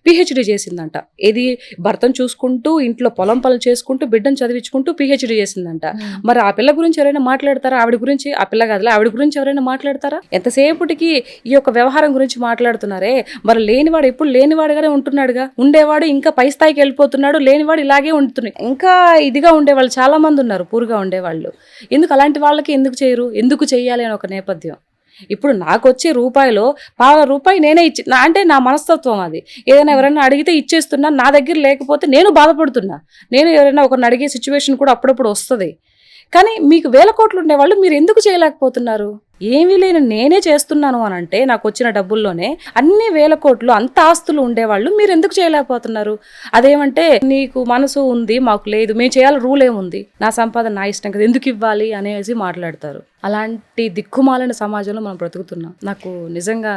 పిహెచ్డి చేసిందంట. ఏది భర్తను చూసుకుంటూ, ఇంట్లో పొలం పనులు చేసుకుంటూ, బిడ్డను చదివించుకుంటూ పిహెచ్డి చేసిందంట. మరి ఆ పిల్ల గురించి ఎవరైనా మాట్లాడతారా? ఆవిడ గురించి, ఆ పిల్ల కాదులే, ఆవిడ గురించి ఎవరైనా మాట్లాడతారా? ఎంతసేపటికి ఈ యొక్క వ్యవహారం గురించి మాట్లాడుతున్నారే. మరి లేనివాడు ఎప్పుడు లేనివాడుగానే ఉంటున్నాడుగా. ఉండేవాడు ఇంకా పై స్థాయికి వెళ్ళిపోతున్నాడు, లేనివాడు ఇలాగే ఉంటున్నాడు. ఇంకా ఇదిగా ఉండేవాళ్ళు చాలా మంది ఉన్నారు, పూర్గా ఉండేవాళ్ళు. ఎందుకు అలాంటి వాళ్ళకి ఎందుకు చేయరు? ఎందుకు చెయ్యాలి అని ఒక నేపథ్యం. ఇప్పుడు నాకు వచ్చే రూపాయిలో ₹1 నేనే అంటే నా మనస్తత్వం అది. ఏదైనా ఎవరైనా అడిగితే ఇచ్చేస్తున్నా, నా దగ్గర లేకపోతే నేను బాధపడుతున్నా. నేను ఎవరైనా ఒకరిని అడిగే సిచ్యువేషన్ కూడా అప్పుడప్పుడు వస్తుంది. కానీ మీకు 1000 కోట్లు ఉండేవాళ్ళు మీరు ఎందుకు చేయలేకపోతున్నారు? ఏమీ లేని నేనే చేస్తున్నాను అని అంటే, నాకు వచ్చిన డబ్బుల్లోనే అన్ని 1000 కోట్లు అంత ఆస్తులు ఉండేవాళ్ళు మీరు ఎందుకు చేయలేకపోతున్నారు? అదేమంటే నీకు మనసు ఉంది, మాకు లేదు, మేము చేయాలి, రూల్ ఏముంది, నా సంపాదన నా ఇష్టం కదా, ఎందుకు ఇవ్వాలి అనేసి మాట్లాడతారు. అలాంటి దిక్కుమాలిన సమాజంలో మనం బ్రతుకుతున్నాం. నాకు నిజంగా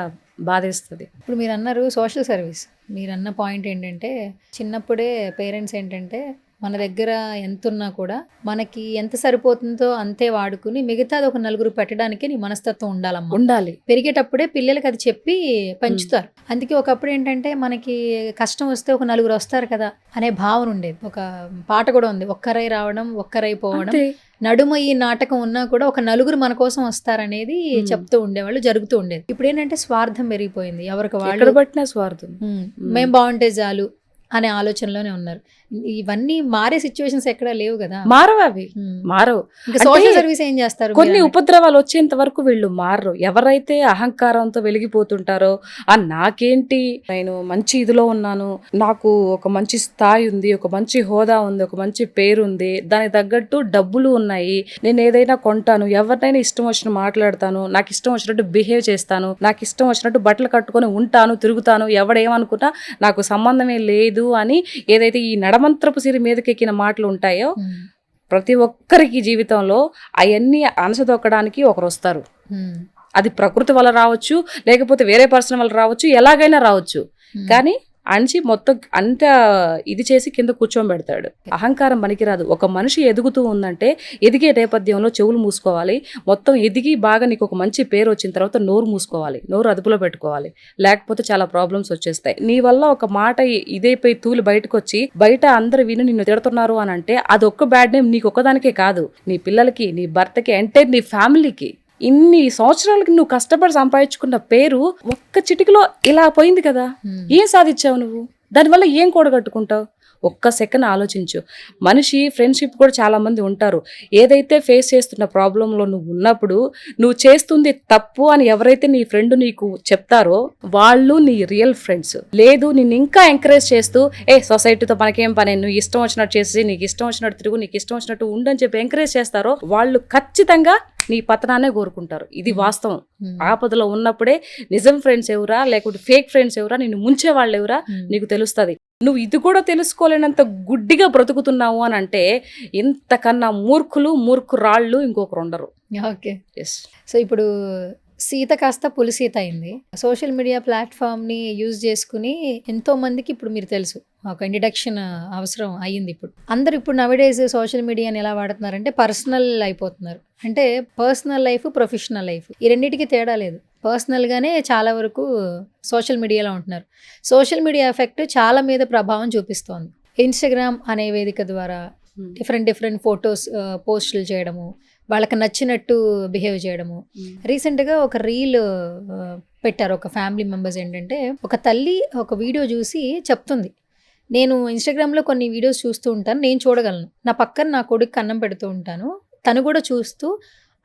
బాధేస్తుంది. ఇప్పుడు మీరు అన్నారు సోషల్ సర్వీస్. మీరు అన్న పాయింట్ ఏంటంటే చిన్నప్పుడే పేరెంట్స్ ఏంటంటే మన దగ్గర ఎంత ఉన్నా కూడా మనకి ఎంత సరిపోతుందో అంతే వాడుకుని మిగతాది ఒక నలుగురు పెట్టడానికి నీ మనస్తత్వం ఉండాలమ్మా. ఉండాలి. పెరిగేటప్పుడే పిల్లలకి అది చెప్పి పెంచుతారు. అందుకే ఒకప్పుడు ఏంటంటే మనకి కష్టం వస్తే ఒక నలుగురు వస్తారు కదా అనే భావన ఉండేది. ఒక పాట కూడా ఉంది, ఒక్కరై రావడం ఒక్కరై పోవడం, అంతే. నడుమ ఈ నాటకం ఉన్నా కూడా ఒక నలుగురు మన కోసం వస్తారనేది చెప్తూ ఉండేవాళ్ళు, జరుగుతూ ఉండేది. ఇప్పుడు ఏంటంటే స్వార్థం పెరిగిపోయింది, ఎవరికి ఎక్కడ వాళ్ళు పట్టినా స్వార్థం. మేము బాగుంటే చాలు అనే ఆలోచనలోనే ఉన్నారు. ఇవన్నీ మారే సిచ్యువేషన్స్ ఎక్కడా లేవు కదా. మారవు అవి, మారవు. ఇంకా అంటే సోషల్ సర్వీస్ ఏం చేస్తారు? కొన్ని ఉపద్రవాలు వచ్చేంత వరకు వీళ్ళు మారరు. ఎవరైతే అహంకారంతో వెలిగిపోతుంటారో, నాకేంటి, నేను మంచి ఇదిలో ఉన్నాను, నాకు ఒక మంచి స్థాయి ఉంది, ఒక మంచి హోదా ఉంది, ఒక మంచి పేరు ఉంది, దానికి తగ్గట్టు డబ్బులు ఉన్నాయి, నేను ఏదైనా కొంటాను, ఎవరినైనా ఇష్టం వచ్చినట్టు మాట్లాడతాను, నాకు ఇష్టం వచ్చినట్టు బిహేవ్ చేస్తాను, నాకు ఇష్టం వచ్చినట్టు బట్టలు కట్టుకొని ఉంటాను, తిరుగుతాను, ఎవడేమనుకున్నా నాకు సంబంధమే లేదు అని ఏదైతే ఈ నడమంత్రపు సిరి మీదకెక్కిన మాటలు ఉంటాయో, ప్రతి ఒక్కరికి జీవితంలో అవన్నీ అణచదొక్కడానికి ఒకరు వస్తారు. అది ప్రకృతి వల్ల రావచ్చు, లేకపోతే వేరే పర్సన్ వల్ల రావచ్చు, ఎలాగైనా రావచ్చు. కానీ అణచి మొత్తం అంత ఇది చేసి కింద కూర్చోబెడతాడు. అహంకారం పనికిరాదు. ఒక మనిషి ఎదుగుతూ ఉందంటే ఎదిగే నేపథ్యంలో చెవులు మూసుకోవాలి. మొత్తం ఎదిగి బాగా నీకు ఒక మంచి పేరు వచ్చిన తర్వాత నోరు మూసుకోవాలి, నోరు అదుపులో పెట్టుకోవాలి, లేకపోతే చాలా ప్రాబ్లమ్స్ వచ్చేస్తాయి. నీ వల్ల ఒక మాట ఇదైపోయి తూలి బయటకు వచ్చి బయట అందరు విని నిన్ను తిడుతున్నారు అని అంటే అది ఒక్క బ్యాడ్ నేమ్ నీకు ఒక్కదానికే కాదు, నీ పిల్లలకి, నీ భర్తకి, అంటే నీ ఫ్యామిలీకి. ఇన్ని సంవత్సరాలకి నువ్వు కష్టపడి సంపాదించుకున్న పేరు ఒక్క చిటికలో ఇలా పోయింది కదా. ఏం సాధించావు నువ్వు? దానివల్ల ఏం కూడగట్టుకుంటావు? ఒక్క సెకండ్ ఆలోచించు. మనిషి ఫ్రెండ్షిప్ కూడా చాలా మంది ఉంటారు. ఏదైతే ఫేస్ చేస్తున్న ప్రాబ్లంలో నువ్వు ఉన్నప్పుడు నువ్వు చేస్తుంది తప్పు అని ఎవరైతే నీ ఫ్రెండ్ నీకు చెప్తారో వాళ్ళు నీ రియల్ ఫ్రెండ్స్. లేదు నిన్ను ఇంకా ఎంకరేజ్ చేస్తూ సొసైటీతో మనకేం పని, నువ్వు ఇష్టం వచ్చినట్టు చేసి, నీకు ఇష్టం వచ్చినట్టు తిరుగు, నీకు ఇష్టం వచ్చినట్టు ఉండని చెప్పి ఎంకరేజ్ చేస్తారో వాళ్ళు ఖచ్చితంగా నీ పతనాన్నే కోరుకుంటారు. ఇది వాస్తవం. ఆపదలో ఉన్నప్పుడే నిజం ఫ్రెండ్స్ ఎవరా, లేకపోతే ఫేక్ ఫ్రెండ్స్ ఎవరా, నిన్ను ముంచే వాళ్ళు ఎవరా నీకు తెలుస్తుంది. నువ్వు ఇది కూడా తెలుసుకోలేనంత గుడ్డిగా బ్రతుకుతున్నావు అని అంటే ఇంతకన్నా మూర్ఖురాళ్ళు ఇంకొకరు ఉండరు. ఓకే. ఎస్. సో ఇప్పుడు సీత కాస్త పులిసీత అయింది. సోషల్ మీడియా ప్లాట్ఫామ్ని యూజ్ చేసుకుని ఎంతో మందికి ఇప్పుడు మీరు తెలుసు ఒక ఇంట్రడక్షన్ అవసరం అయ్యింది. ఇప్పుడు అందరు ఇప్పుడు నవడేస్ సోషల్ మీడియాని ఎలా వాడుతున్నారంటే పర్సనల్ అయిపోతున్నారు. అంటే పర్సనల్ లైఫ్, ప్రొఫెషనల్ లైఫ్ ఈ రెండింటికి తేడా లేదు. పర్సనల్గానే చాలా వరకు సోషల్ మీడియాలో ఉంటున్నారు. సోషల్ మీడియా ఎఫెక్ట్ చాలా మీద ప్రభావం చూపిస్తోంది. ఇన్స్టాగ్రామ్ అనే వేదిక ద్వారా డిఫరెంట్ ఫొటోస్ పోస్టులు చేయడము, వాళ్ళకి నచ్చినట్టు బిహేవ్ చేయడము. రీసెంట్గా ఒక రీల్ పెట్టారు ఒక ఫ్యామిలీ మెంబర్స్. ఏంటంటే ఒక తల్లి ఒక వీడియో చూసి చెప్తుంది, నేను ఇన్స్టాగ్రామ్లో కొన్ని వీడియోస్ చూస్తూ ఉంటాను, నేను చూడగలను, నా పక్కన నా కొడుకు అన్నం పెడుతూ ఉంటాను, తను కూడా చూస్తూ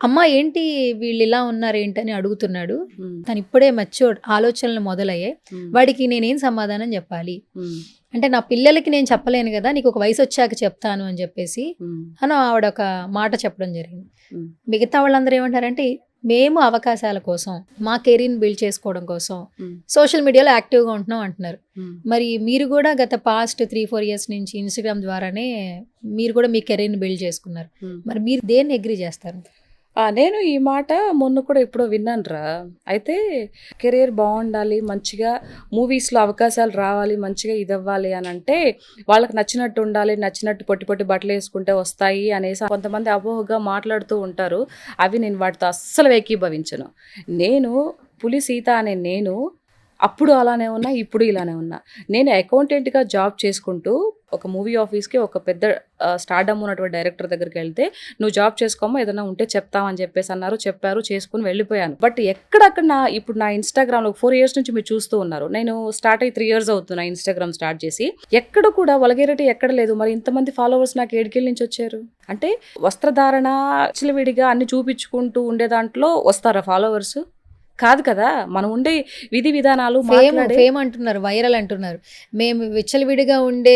అమ్మ ఏంటి వీళ్ళు ఇలా ఉన్నారు ఏంటని అడుగుతున్నాడు. తను ఇప్పుడే మెచ్యూర్డ్, ఆలోచనలు మొదలయ్యాయి. వాడికి నేనేం సమాధానం చెప్పాలి అంటే నా పిల్లలకి నేను చెప్పలేను కదా, నీకు ఒక వయసు వచ్చాక చెప్తాను అని చెప్పేసి అని ఆవిడ ఒక మాట చెప్పడం జరిగింది. మిగతా వాళ్ళందరూ ఏమంటారంటే మేము అవకాశాల కోసం, మా కెరీర్ని బిల్డ్ చేసుకోవడం కోసం సోషల్ మీడియాలో యాక్టివ్గా ఉంటున్నాం అంటున్నారు. మరి మీరు కూడా గత పాస్ట్ 3-4 years నుంచి ఇన్స్టాగ్రామ్ ద్వారానే మీరు కూడా మీ కెరీర్ని బిల్డ్ చేసుకున్నారు. మరి మీరు దేన్ని అగ్రీ చేస్తారు? నేను ఈ మాట మొన్న కూడా ఎప్పుడో విన్నాను రా. అయితే కెరీర్ బాగుండాలి, మంచిగా మూవీస్లో అవకాశాలు రావాలి, మంచిగా ఇది అవ్వాలి అని అంటే వాళ్ళకి నచ్చినట్టు ఉండాలి, నచ్చినట్టు పొట్టి బట్టలు వేసుకుంటే వస్తాయి అనేసి కొంతమంది అపోహగా మాట్లాడుతూ ఉంటారు. అవి నేను వాటితో అస్సలు ఏకీభవించను. నేను పులి సీత అనే నేను అప్పుడు అలానే ఉన్నా, ఇప్పుడు ఇలానే ఉన్నా. నేను అకౌంటెంట్గా జాబ్ చేసుకుంటూ ఒక మూవీ ఆఫీస్కి ఒక పెద్ద స్టార్డమ్ ఉన్నటువంటి డైరెక్టర్ దగ్గరికి వెళ్తే నువ్వు జాబ్ చేసుకోమో ఏదైనా ఉంటే చెప్తామని చెప్పేసి అన్నారు. చెప్పారు, చేసుకుని వెళ్ళిపోయాను. బట్ ఎక్కడక్కడ ఇప్పుడు నా ఇన్స్టాగ్రామ్లో 4 years నుంచి మీరు చూస్తూ ఉన్నారు. నేను స్టార్ట్ అయ్యి 3 years అవుతున్నా ఇన్స్టాగ్రామ్ స్టార్ట్ చేసి. ఎక్కడ కూడా వల్గారిటీ ఎక్కడ లేదు. మరి ఇంతమంది ఫాలోవర్స్ నాకు ఏడికెళ్ళి నుంచి వచ్చారు అంటే వస్త్రధారణ చిలవిడిగా అన్ని చూపించుకుంటూ ఉండే దాంట్లో వస్తారా ఫాలోవర్స్? కాదు కదా. మనం ఉండే విధి విధానాలు ఫేమ్ అంటున్నారు, వైరల్ అంటున్నారు, మేము విచ్చలవిడిగా ఉండే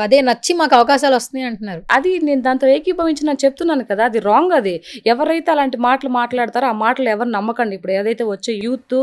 అదే నచ్చి మాకు అవకాశాలు వస్తున్నాయి అంటున్నారు. అది నేను దాంతో ఏకీభవించి నేను చెప్తున్నాను కదా, అది రాంగ్. అది ఎవరైతే అలాంటి మాటలు మాట్లాడతారో ఆ మాటలు ఎవరు నమ్మకండి. ఇప్పుడు ఏదైతే వచ్చే యూత్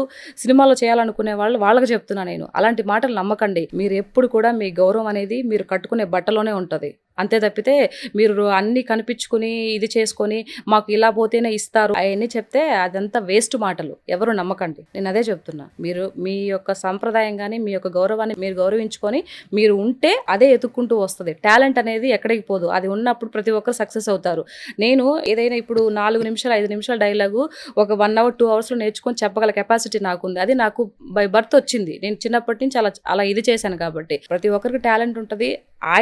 సినిమాలో చేయాలనుకునే వాళ్ళకి చెప్తున్నా నేను, అలాంటి మాటలు నమ్మకండి. మీరు ఎప్పుడు కూడా మీ గౌరవం అనేది మీరు కట్టుకునే బట్టలోనే ఉంటుంది. అంతే తప్పితే మీరు అన్నీ కనిపించుకుని ఇది చేసుకొని మాకు ఇలా పోతేనే ఇస్తారు అవన్నీ చెప్తే అదంతా వేస్ట్ మాటలు, ఎవరు నమ్మకండి. నేను అదే చెప్తున్నా, మీరు మీ యొక్క సంప్రదాయం కానీ మీ యొక్క గౌరవాన్ని మీరు గౌరవించుకొని మీరు ఉంటే అదే ఎత్తుక్కుంటూ వస్తుంది. టాలెంట్ అనేది ఎక్కడికి పోదు, అది ఉన్నప్పుడు ప్రతి ఒక్కరు సక్సెస్ అవుతారు. నేను ఏదైనా ఇప్పుడు 4 నిమిషాలు 5 నిమిషాల డైలాగు ఒక 1 అవర్ 2 అవర్స్లో నేర్చుకొని చెప్పగల కెపాసిటీ నాకుంది. అది నాకు బై బర్త్ వచ్చింది. నేను చిన్నప్పటి నుంచి అలా ఇది చేశాను కాబట్టి ప్రతి ఒక్కరికి టాలెంట్ ఉంటుంది.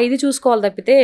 ఇది చూసుకోవాలి తప్పితే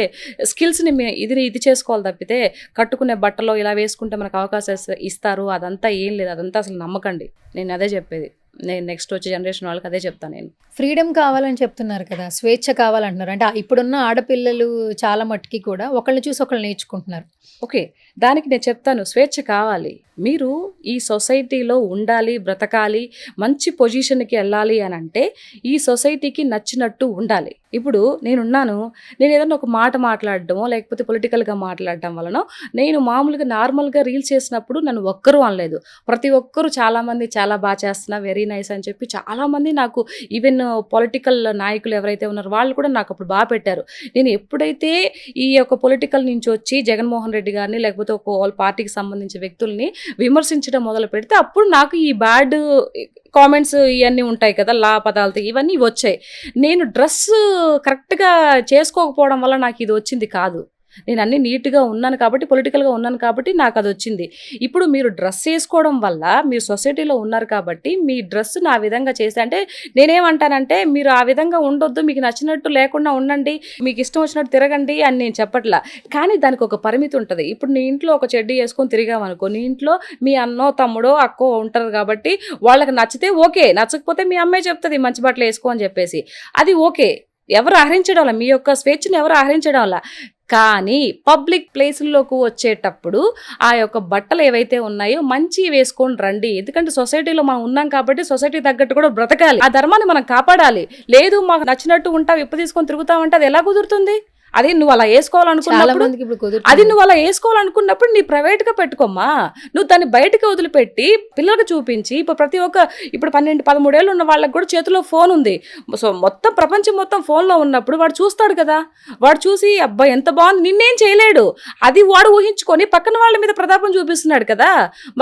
స్కిల్స్ని ఇది చేసుకోవాలి తప్పితే కట్టుకునే బట్టలో ఇలా వేసుకుంటే మనకు అవకాశాలు ఇస్తారు అదంతా ఏం లేదు, అదంతా అసలు నమ్మకండి. నేను అదే చెప్పేది, నేను నెక్స్ట్ వచ్చే జనరేషన్ వాళ్ళకి అదే చెప్తాను. నేను ఫ్రీడమ్ కావాలని చెప్తున్నారు కదా, స్వేచ్ఛ కావాలంటున్నారు. అంటే ఇప్పుడున్న ఆడపిల్లలు చాలా మట్టుకి కూడా ఒకళ్ళని చూసి ఒకళ్ళు నేర్చుకుంటున్నారు. ఓకే, దానికి నేను చెప్తాను, స్వేచ్ఛ కావాలి. మీరు ఈ సొసైటీలో ఉండాలి, బ్రతకాలి, మంచి పొజిషన్కి వెళ్ళాలి అని అంటే ఈ సొసైటీకి నచ్చినట్టు ఉండాలి. ఇప్పుడు నేనున్నాను, నేను ఏదైనా ఒక మాట మాట్లాడడమో లేకపోతే పొలిటికల్గా మాట్లాడడం వలన నేను మామూలుగా నార్మల్గా రీల్స్ చేసినప్పుడు నన్ను ఒక్కరూ అనలేదు. ప్రతి ఒక్కరు చాలామంది చాలా బాగా చేస్తున్నా, వెరీ నైస్ అని చెప్పి చాలామంది నాకు ఈవెన్ పొలిటికల్ నాయకులు ఎవరైతే ఉన్నారో వాళ్ళు కూడా నాకు అప్పుడు బాగా పెట్టారు. నేను ఎప్పుడైతే ఈ యొక్క పొలిటికల్ నుంచి వచ్చి జగన్మోహన్ రెడ్డి గారిని లేకపోతే ఒక వాళ్ళ పార్టీకి సంబంధించిన వ్యక్తుల్ని విమర్శించడం మొదలు పెడితే అప్పుడు నాకు ఈ బ్యాడ్ కామెంట్స్ ఇవన్నీ ఉంటాయి కదా, లా పదాలతో ఇవన్నీ వచ్చాయి. నేను డ్రెస్ కరెక్ట్గా చేసుకోకపోవడం వల్ల నాకు ఇది వచ్చింది కాదు. నేను అన్ని నీట్గా ఉన్నాను కాబట్టి, పొలిటికల్గా ఉన్నాను కాబట్టి నాకు అది వచ్చింది. ఇప్పుడు మీరు డ్రెస్ వేసుకోవడం వల్ల మీరు సొసైటీలో ఉన్నారు కాబట్టి మీ డ్రెస్ ఆ విధంగా చేస్తే, అంటే నేనేమంటానంటే మీరు ఆ విధంగా ఉండొద్దు, మీకు నచ్చినట్టు లేకుండా ఉండండి, మీకు ఇష్టం వచ్చినట్టు తిరగండి అని నేను చెప్పట్లా. కానీ దానికి ఒక పరిమితి ఉంటుంది. ఇప్పుడు నీ ఇంట్లో ఒక చెడ్డీ వేసుకొని తిరిగామనుకో, నీ ఇంట్లో మీ అన్నో తమ్ముడో అక్కో ఉంటారు కాబట్టి వాళ్ళకి నచ్చితే ఓకే, నచ్చకపోతే మీ అమ్మాయి చెప్తుంది మంచి బట్టలు వేసుకో అని చెప్పేసి, అది ఓకే. ఎవరు ఆహరించడం వల్ల, మీ యొక్క స్వేచ్ఛను ఎవరు ఆహరించడం వల్ల. కానీ పబ్లిక్ ప్లేసుల్లోకి వచ్చేటప్పుడు ఆ యొక్క బట్టలు ఏవైతే ఉన్నాయో మంచి వేసుకొని రండి. ఎందుకంటే సొసైటీలో మనం ఉన్నాం కాబట్టి సొసైటీ తగ్గట్టు కూడా బ్రతకాలి, ఆ ధర్మాన్ని మనం కాపాడాలి. లేదు మాకు నచ్చినట్టు ఉంటావు, విప్ప తీసుకొని తిరుగుతామంటే అది ఎలా కుదురుతుంది? అది నువ్వు అలా వేసుకోవాలనుకున్నప్పుడు, అది నువ్వు అలా వేసుకోవాలనుకున్నప్పుడు నీ ప్రైవేట్గా పెట్టుకోమ్మా. నువ్వు దాన్ని బయటకు వదిలిపెట్టి పిల్లలకు చూపించి, ఇప్పుడు 12-13 ఏళ్ళు ఉన్న వాళ్ళకి కూడా చేతిలో ఫోన్ ఉంది. సో మొత్తం ప్రపంచం మొత్తం ఫోన్లో ఉన్నప్పుడు వాడు చూస్తాడు కదా, వాడు చూసి అబ్బాయి ఎంత బాగుంది, నిన్నేం చేయలేడు. అది వాడు ఊహించుకొని పక్కన వాళ్ళ మీద ప్రతాపం చూపిస్తున్నాడు కదా.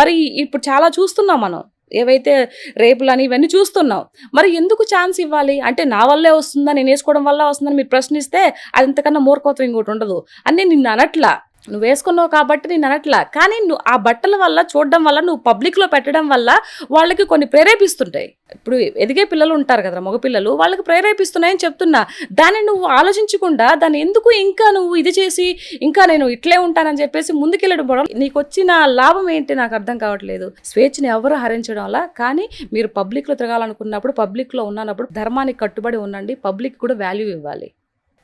మరి ఇప్పుడు చాలా చూస్తున్నాం మనం, ఏవైతే రేపులని ఇవన్నీ చూస్తున్నాం. మరి ఎందుకు ఛాన్స్ ఇవ్వాలి? అంటే నా వల్లే వస్తుందా, నేను వేసుకోవడం వల్ల వస్తుందని మీరు ప్రశ్నిస్తే అది ఇంతకన్నా మూర్ఖత్వం ఇంకోటి ఉండదు అని నిన్ను అనట్లా. నువ్వు వేసుకున్నావు కాబట్టి నేను అనట్లా. కానీ నువ్వు ఆ బట్టల వల్ల చూడడం వల్ల, నువ్వు పబ్లిక్లో పెట్టడం వల్ల వాళ్ళకి కొన్ని ప్రేరేపిస్తుంటాయి. ఇప్పుడు ఎదిగే పిల్లలు ఉంటారు కదా, మగపిల్లలు, వాళ్ళకి ప్రేరేపిస్తున్నాయని చెప్తున్నా. దాన్ని నువ్వు ఆలోచించకుండా దాన్ని ఎందుకు ఇంకా నువ్వు ఇది చేసి ఇంకా నేను ఇట్లే ఉంటానని చెప్పేసి ముందుకెళ్ళడం పోవడం, నీకు వచ్చిన లాభం ఏంటి నాకు అర్థం కావట్లేదు. స్వేచ్ఛని ఎవరు హరించడం వల్ల. కానీ మీరు పబ్లిక్లో తిరగాలనుకున్నప్పుడు, పబ్లిక్లో ఉన్నప్పుడు ధర్మానికి కట్టుబడి ఉండండి, పబ్లిక్ కూడా వాల్యూ ఇవ్వాలి.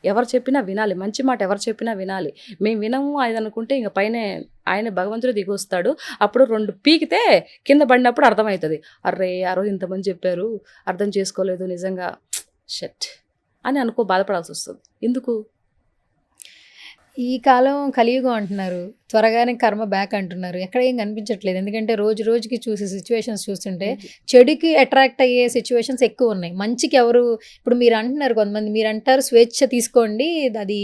ఎవరు చెప్పినా వినాలి, మంచి మాట ఎవరు చెప్పినా వినాలి. మేము వినము అది అనుకుంటే ఇంక పైన ఆయన భగవంతుడు దిగి వస్తాడు. అప్పుడు 2 పీకితే కింద పడినప్పుడు అర్థమవుతుంది, అర్రే ఆ రోజు ఇంతమంది చెప్పారు అర్థం చేసుకోలేదు నిజంగా షట్ అని బాధపడాల్సి వస్తుంది. ఎందుకు? ఈ కాలం కలియుగం అంటున్నారు, త్వరగానే కర్మ బ్యాక్ అంటున్నారు. ఎక్కడ ఏం కనిపించట్లేదు. ఎందుకంటే రోజు రోజుకి చూసే సిచ్యువేషన్స్ చూస్తుంటే చెడుకి అట్రాక్ట్ అయ్యే సిచ్యువేషన్స్ ఎక్కువ ఉన్నాయి. మంచికి ఎవరు, ఇప్పుడు మీరు అంటున్నారు, కొంతమంది మీరు అంటారు స్వేచ్ఛ తీసుకోండి, అది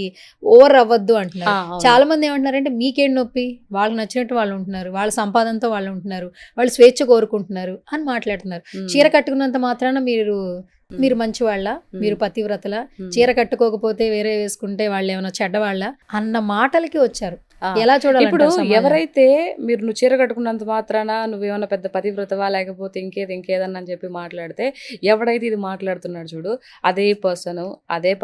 ఓవర్ అవ్వద్దు అంటున్నారు. చాలా మంది ఏమంటున్నారంటే మీకేం నొప్పి, వాళ్ళకి నచ్చినట్టు వాళ్ళు ఉంటున్నారు, వాళ్ళ సంపాదనతో వాళ్ళు ఉంటున్నారు, వాళ్ళు స్వేచ్ఛ కోరుకుంటున్నారు అని మాట్లాడుతున్నారు. చీర కట్టుకున్నంత మాత్రాన మీరు మంచివాళ్ళ, మీరు పతివ్రతల, చీర కట్టుకోకపోతే వేరే వేసుకుంటే వాళ్ళు ఏమైనా చెడ్డవాళ్ళ అన్న మాటలకి వచ్చారు. ఎలా చూడాలి? ఇప్పుడు ఎవరైతే నువ్వు చీర కట్టుకున్నంత మాత్రాన నువ్వేమన్నా పెద్ద పతివ్రతవా లేకపోతే ఇంకేదన్నా అని చెప్పి మాట్లాడితే, ఎవడైతే ఇది మాట్లాడుతున్నాడు చూడు, అదే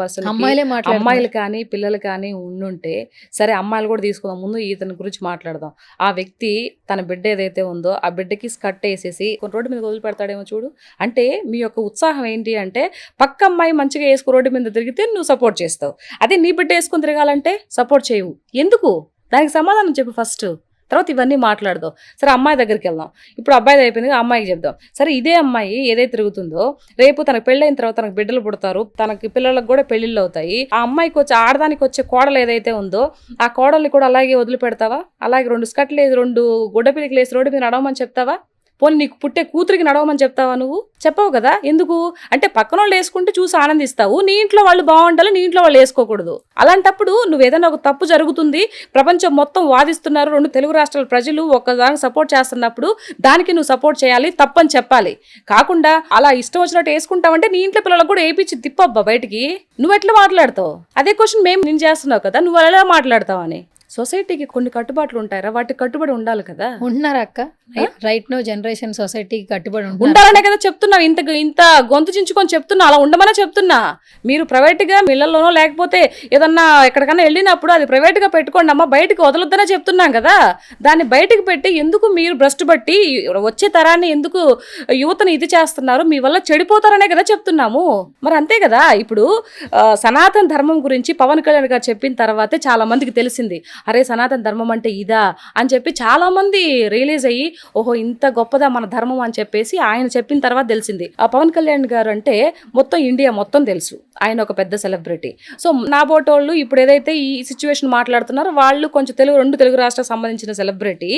పర్సన్ అమ్మాయిలు కానీ పిల్లలు కానీ ఉండుంటే సరే, అమ్మాయిలు కూడా తీసుకుందాం, ముందు ఇతని గురించి మాట్లాడదాం. ఆ వ్యక్తి తన బిడ్డ ఏదైతే ఉందో ఆ బిడ్డకి స్కర్ట్ వేసేసి రోడ్డు మీద వదిలిపెడతాడేమో చూడు. అంటే మీ యొక్క ఉత్సాహం ఏంటి అంటే, పక్క అమ్మాయి మంచిగా వేసుకు రోడ్డు మీద తిరిగితే నువ్వు సపోర్ట్ చేస్తావు, అదే నీ బిడ్డ వేసుకుని తిరగాలంటే సపోర్ట్ చేయవు. ఎందుకు? దానికి సమాధానం చెప్పు ఫస్ట్, తర్వాత ఇవన్నీ మాట్లాడదాం. సరే అమ్మాయి దగ్గరికి వెళ్దాం. ఇప్పుడు అబ్బాయిది అయిపోయింది, అమ్మాయికి చెప్దాం. సరే ఇదే అమ్మాయి ఏదైతే తిరుగుతుందో, రేపు తనకు పెళ్ళైన తర్వాత తనకు బిడ్డలు పుడతారు, తనకి పిల్లలకు కూడా పెళ్ళిళ్ళు అవుతాయి. ఆ అమ్మాయికి ఆడదానికి వచ్చే కోడలు ఏదైతే ఉందో ఆ కోడల్ని కూడా అలాగే వదిలిపెడతావా? అలాగే 2 స్కర్ట్లు వేసి 2 గుడ్డ పిలికలు వేసి రోడ్డు మీద నడవమని చెప్తావా? పోనీ నీకు పుట్టే కూతురికి నడవమని చెప్తావా నువ్వు? చెప్పవు కదా. ఎందుకు అంటే పక్కన వాళ్ళు వేసుకుంటే చూసి ఆనందిస్తావు, నీ ఇంట్లో వాళ్ళు బాగుండాలి, నీ ఇంట్లో వాళ్ళు వేసుకోకూడదు. అలాంటప్పుడు నువ్వు ఏదైనా ఒక తప్పు జరుగుతుంది, ప్రపంచం మొత్తం వాదిస్తున్నారు, 2 తెలుగు రాష్ట్రాల ప్రజలు ఒక్కదానికి సపోర్ట్ చేస్తున్నప్పుడు దానికి నువ్వు సపోర్ట్ చేయాలి, తప్పని చెప్పాలి. కాకుండా అలా ఇష్టం వచ్చినట్టు వేసుకుంటావంటే నీ ఇంట్లో పిల్లలకు కూడా వేయించి తిప్పబ్బా బయటికి. నువ్వు ఎట్లా మాట్లాడతావు? అదే క్వశ్చన్ మేము నేను చేస్తున్నావు కదా, నువ్వు ఎలా మాట్లాడతావు అని. సొసైటీకి కొన్ని కట్టుబాట్లు ఉంటాయరా, వాటికి కట్టుబడి ఉండాలి కదా. ఉంటున్నారా అక్క? రైట్ నో జనరేషన్ సొసైటీకి కట్టుబడి ఉండాలనే కదా చెప్తున్నావు. ఇంత గొంతు చించుకొని చెప్తున్నా, అలా ఉండమనే చెప్తున్నా. మీరు ప్రైవేట్ గా ఇళ్లలోనో లేకపోతే ఏదన్నా ఎక్కడికన్నా వెళ్ళినప్పుడు అది ప్రైవేట్ గా పెట్టుకోండి అమ్మా, బయటకు వదలొద్దనే చెప్తున్నాం కదా. దాన్ని బయటకు పెట్టి ఎందుకు మీరు భ్రష్టు పట్టి వచ్చే తరాన్ని ఎందుకు యువతను ఇది చేస్తున్నారు? మీ వల్ల చెడిపోతారనే కదా చెప్తున్నాము. మరి అంతే కదా. ఇప్పుడు సనాతన ధర్మం గురించి పవన్ కళ్యాణ్ గారు చెప్పిన తర్వాతే చాలా మందికి తెలిసింది, అరే సనాతన ధర్మం అంటే ఇదా అని చెప్పి చాలా మంది రియలైజ్ అయ్యి ఓహో ఇంత గొప్పదా మన ధర్మం అని చెప్పేసి ఆయన చెప్పిన తర్వాత తెలిసింది. ఆ పవన్ కళ్యాణ్ గారు అంటే మొత్తం ఇండియా మొత్తం తెలుసు, ఆయన ఒక పెద్ద సెలబ్రిటీ. సో నా బోటోళ్ళు ఇప్పుడు ఏదైతే ఈ సిచ్యువేషన్ మాట్లాడుతున్నారో వాళ్ళు కొంచెం 2 తెలుగు రాష్ట్రాలకు సంబంధించిన సెలబ్రిటీ,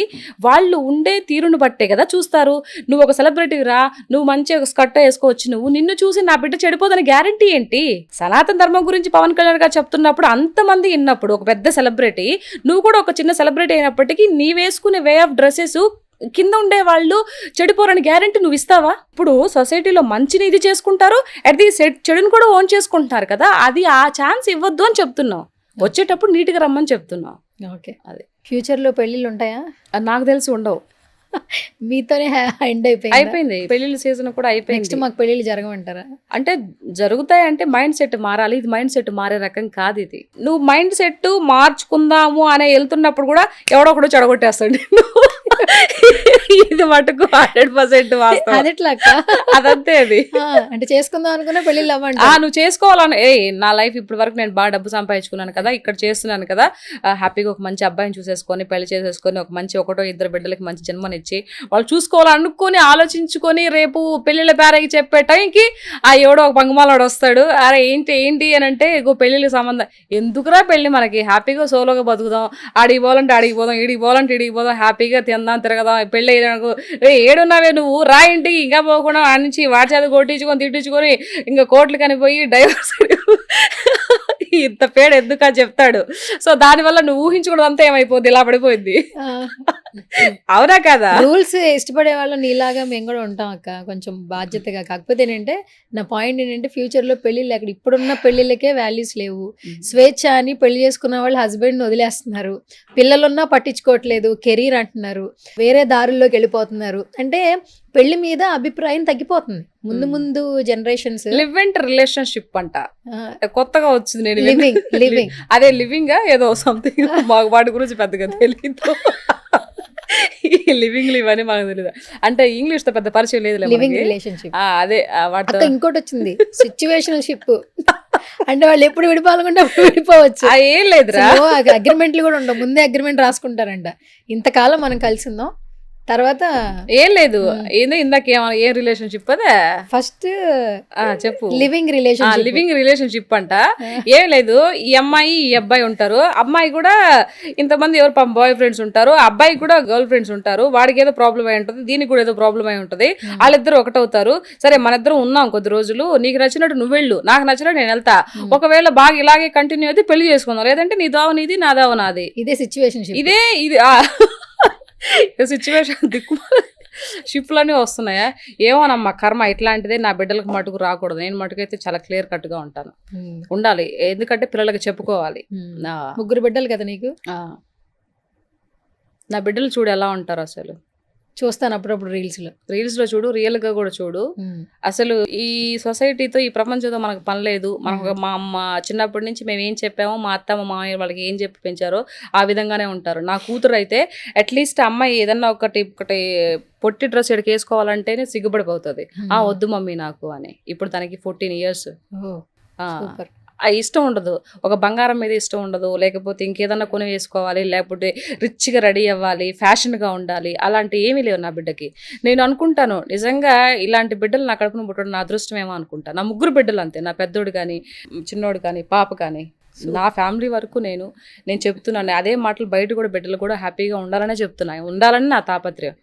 వాళ్ళు ఉండే తీరును బట్టే కదా చూస్తారు. నువ్వు ఒక సెలబ్రిటీ రా, నువ్వు మంచి ఒక స్కర్ట్ వేసుకోవచ్చు, నువ్వు నిన్ను చూసి నా బిడ్డ చెడిపోదని గ్యారంటీ ఏంటి? సనాతన ధర్మం గురించి పవన్ కళ్యాణ్ గారు చెప్తున్నప్పుడు అంతమంది విన్నప్పుడు ఒక పెద్ద సెలబ్రిటీ, నువ్వు కూడా ఒక చిన్న సెలబ్రిటీ అయినప్పటికీ నీ వేసుకునే వే ఆఫ్ డ్రెస్సెస్ కింద ఉండే వాళ్ళు చెడిపోరని గ్యారంటీ నువ్వు ఇస్తావా? ఇప్పుడు సొసైటీలో మంచిని ఇది చేసుకుంటారు, అట్ ది చెడుని కూడా ఓన్ చేసుకుంటున్నారు కదా. అది ఆ ఛాన్స్ ఇవ్వద్దు అని చెప్తున్నావు. వచ్చేటప్పుడు నీట్గా రమ్మని చెప్తున్నావు. ఓకే. అదే ఫ్యూచర్ లో పెళ్లిళ్ళు ఉంటాయా? నాకు తెలిసి ఉండవు. మీతోనే ఎండ్ అయిపోయింది. పెళ్లిళ్ళ సీజన్ కూడా అయిపోయింది. నెక్స్ట్ మాకు పెళ్లిళ్ళు జరగమంటారా? అంటే జరుగుతాయి అంటే మైండ్ సెట్ మారాలి. ఇది మైండ్ సెట్ మారే రకం కాదు ఇది. నువ్వు మైండ్ సెట్ మార్చుకుందాము అనే వెళ్తున్నప్పుడు కూడా ఎవడో ఒకడు చెడగొట్టేస్తాడు. ఇది మటుకు 100% వాస్తవం. అదెట్లా అక్క? అదంతే అది. అంటే చేసుకుందాం అనుకున్నా పెళ్లిళ్ళు అవ్వండి. నువ్వు చేసుకోవాలని నా లైఫ్ ఇప్పటి వరకు నేను బాగా డబ్బు సంపాదించుకున్నాను కదా, ఇక్కడ చేస్తున్నాను కదా, హ్యాపీగా ఒక మంచి అబ్బాయిని చూసేసుకొని పెళ్లి చేసేసుకొని ఒక మంచి 1-2 బిడ్డలకి మంచి జన్మనిచ్చి వాళ్ళు చూసుకోవాలనుకొని ఆలోచించుకొని రేపు పెళ్లిళ్ళ పేరకి చెప్పే టైంకి ఎవడో ఒక పంగమాలోడు వస్తాడు, అరే ఏంటి అని అంటే పెళ్లిళ్ళ సంబంధం ఎందుకురా పెళ్లి, మనకి హ్యాపీగా సోలోగా బతుకుదాం, ఆడికి పోవాలంటే ఆడికి పోదాం, ఈడికి పోవాలంటే ఈడికి పోదాం, హ్యాపీగా తిందాం తిరగదాం, పెళ్ళి అయ్యాకు ఏడున్నావే నువ్వు రా ఇంటికి, ఇంకా పోకుండా ఆ నుంచి వాచేది కొట్టించుకొని తిట్టించుకొని ఇంకా కోట్లు కనిపోయి డైవర్స్ ఇంత పేడ ఎందుకు అని చెప్తాడు. సో దానివల్ల నువ్వు ఊహించుకోవడం అంతా ఏమైపోద్ది, ఇలా పడిపోయింది. అవునా కదా? రూల్స్ ఇష్టపడే వాళ్ళు నీలాగా మేము కూడా ఉంటాం అక్క, కొంచెం బాధ్యతగా. కాకపోతే ఏంటంటే నా పాయింట్ ఏంటంటే ఫ్యూచర్ లో పెళ్లిళ్ళు అక్కడ ఇప్పుడున్న పెళ్లిళ్ళకే వాల్యూస్ లేవు. స్వేచ్ఛ అని పెళ్లి చేసుకున్న వాళ్ళు హస్బెండ్ వదిలేస్తున్నారు, పిల్లలున్నా పట్టించుకోవట్లేదు, కెరీర్ అంటున్నారు, వేరే దారుల్లోకి వెళ్ళిపోతున్నారు. అంటే పెళ్లి మీద అభిప్రాయం తగ్గిపోతుంది. ముందు జనరేషన్స్ లివ్ అండ్ రిలేషన్షిప్ అంట కొత్తగా వచ్చింది. నేను లివింగ్ అదే లివింగ్ ఏదో సంథింగ్ మాకు వాటి గురించి పెద్దగా తెలియదు. లివింగ్ లివ్ అని మనకు తెలియదు. అంటే ఇంగ్లీష్ తో పెద్ద పరిచయం లేదు. లివింగ్ రిలేషన్షిప్ అదే వాటితో ఇంకోటి వచ్చింది సిచ్యువేషనల్ షిప్. అంటే వాళ్ళు ఎప్పుడు విడిపోవాలనుకుంటే అప్పుడు విడిపోవచ్చు. ఏం లేదురా, అగ్రిమెంట్లు కూడా ఉండవు, ముందే అగ్రిమెంట్ రాసుకుంటారంట. ఇంతకాలం మనం కలిసిందాం, తర్వాత ఏం లేదు. ఏందో ఇందాక ఏ రిలేషన్షిప్ అదే ఫస్ట్ చెప్పు. లివింగ్ రిలేషన్షిప్ అంట. ఏం లేదు, ఈ అమ్మాయి ఈ అబ్బాయి ఉంటారు, అమ్మాయి కూడా ఇంతమంది ఎవరు బాయ్ ఫ్రెండ్స్ ఉంటారు, అబ్బాయి కూడా గర్ల్ ఫ్రెండ్స్ ఉంటారు, వాడికి ఏదో ప్రాబ్లం అయి ఉంటుంది, దీనికి కూడా ఏదో ప్రాబ్లం అయి ఉంటుంది, వాళ్ళిద్దరు ఒకటవుతారు. సరే మన ఇద్దరం ఉన్నాం కొద్ది రోజులు, నీకు నచ్చినట్టు నువ్వు వెళ్ళు, నాకు నచ్చినట్టు నేను వెళ్తా, ఒకవేళ బాగా ఇలాగే కంటిన్యూ అయితే పెళ్లి చేసుకుందాం, లేదంటే నీ దావ నీది నా దావ నాది. ఇదే సిచ్యువేషన్, ఇది సిచ్యువేషన్. దిక్కు షిప్లన్నీ వస్తున్నాయా ఏమోనమ్మా, కర్మ ఇట్లాంటిదే. నా బిడ్డలకు మటుకు రాకూడదు. నేను మటుకైతే చాలా క్లియర్ కట్ గా ఉంటాను, ఉండాలి. ఎందుకంటే పిల్లలకి చెప్పుకోవాలి. 3 బిడ్డలు కదా నీకు. నా బిడ్డలు చూడు ఎలా ఉంటారు అసలు. చూస్తాను అప్పుడప్పుడు రీల్స్ లో చూడు, రియల్ గా కూడా చూడు. అసలు ఈ సొసైటీతో ఈ ప్రపంచంతో మనకు పని లేదు. మనకు మా అమ్మ చిన్నప్పటి నుంచి మేము ఏం చెప్పామో, మా అత్త మా మామయ్య వాళ్ళకి ఏం చెప్పి పెంచారో ఆ విధంగానే ఉంటారు. నా కూతురు అయితే అట్లీస్ట్ అమ్మాయి ఏదన్నా ఒకటి పొట్టి డ్రెస్ ఎక్కడికి వేసుకోవాలంటేనే సిగ్గుపడిపోతుంది. వద్దు మమ్మీ నాకు అని. ఇప్పుడు తనకి 14 years. ఇష్టం ఉండదు, ఒక బంగారం మీద ఇష్టం ఉండదు, లేకపోతే ఇంకేదన్నా కొని వేసుకోవాలి, లేకపోతే రిచ్గా రెడీ అవ్వాలి, ఫ్యాషన్గా ఉండాలి, అలాంటి ఏమీ లేవు నా బిడ్డకి. నేను అనుకుంటాను నిజంగా ఇలాంటి బిడ్డలు నా కడుపున పుట్టడం నా అదృష్టమేమో అనుకుంటా. నా 3 బిడ్డలు అంతే, నా పెద్దోడు కానీ చిన్నోడు కానీ పాప కానీ. నా ఫ్యామిలీ వరకు నేను చెప్తున్నాను అదే మాటలు. బయట కూడా బిడ్డలు కూడా హ్యాపీగా ఉండాలనే చెప్తున్నాను, ఉండాలని నా తాపత్రయం.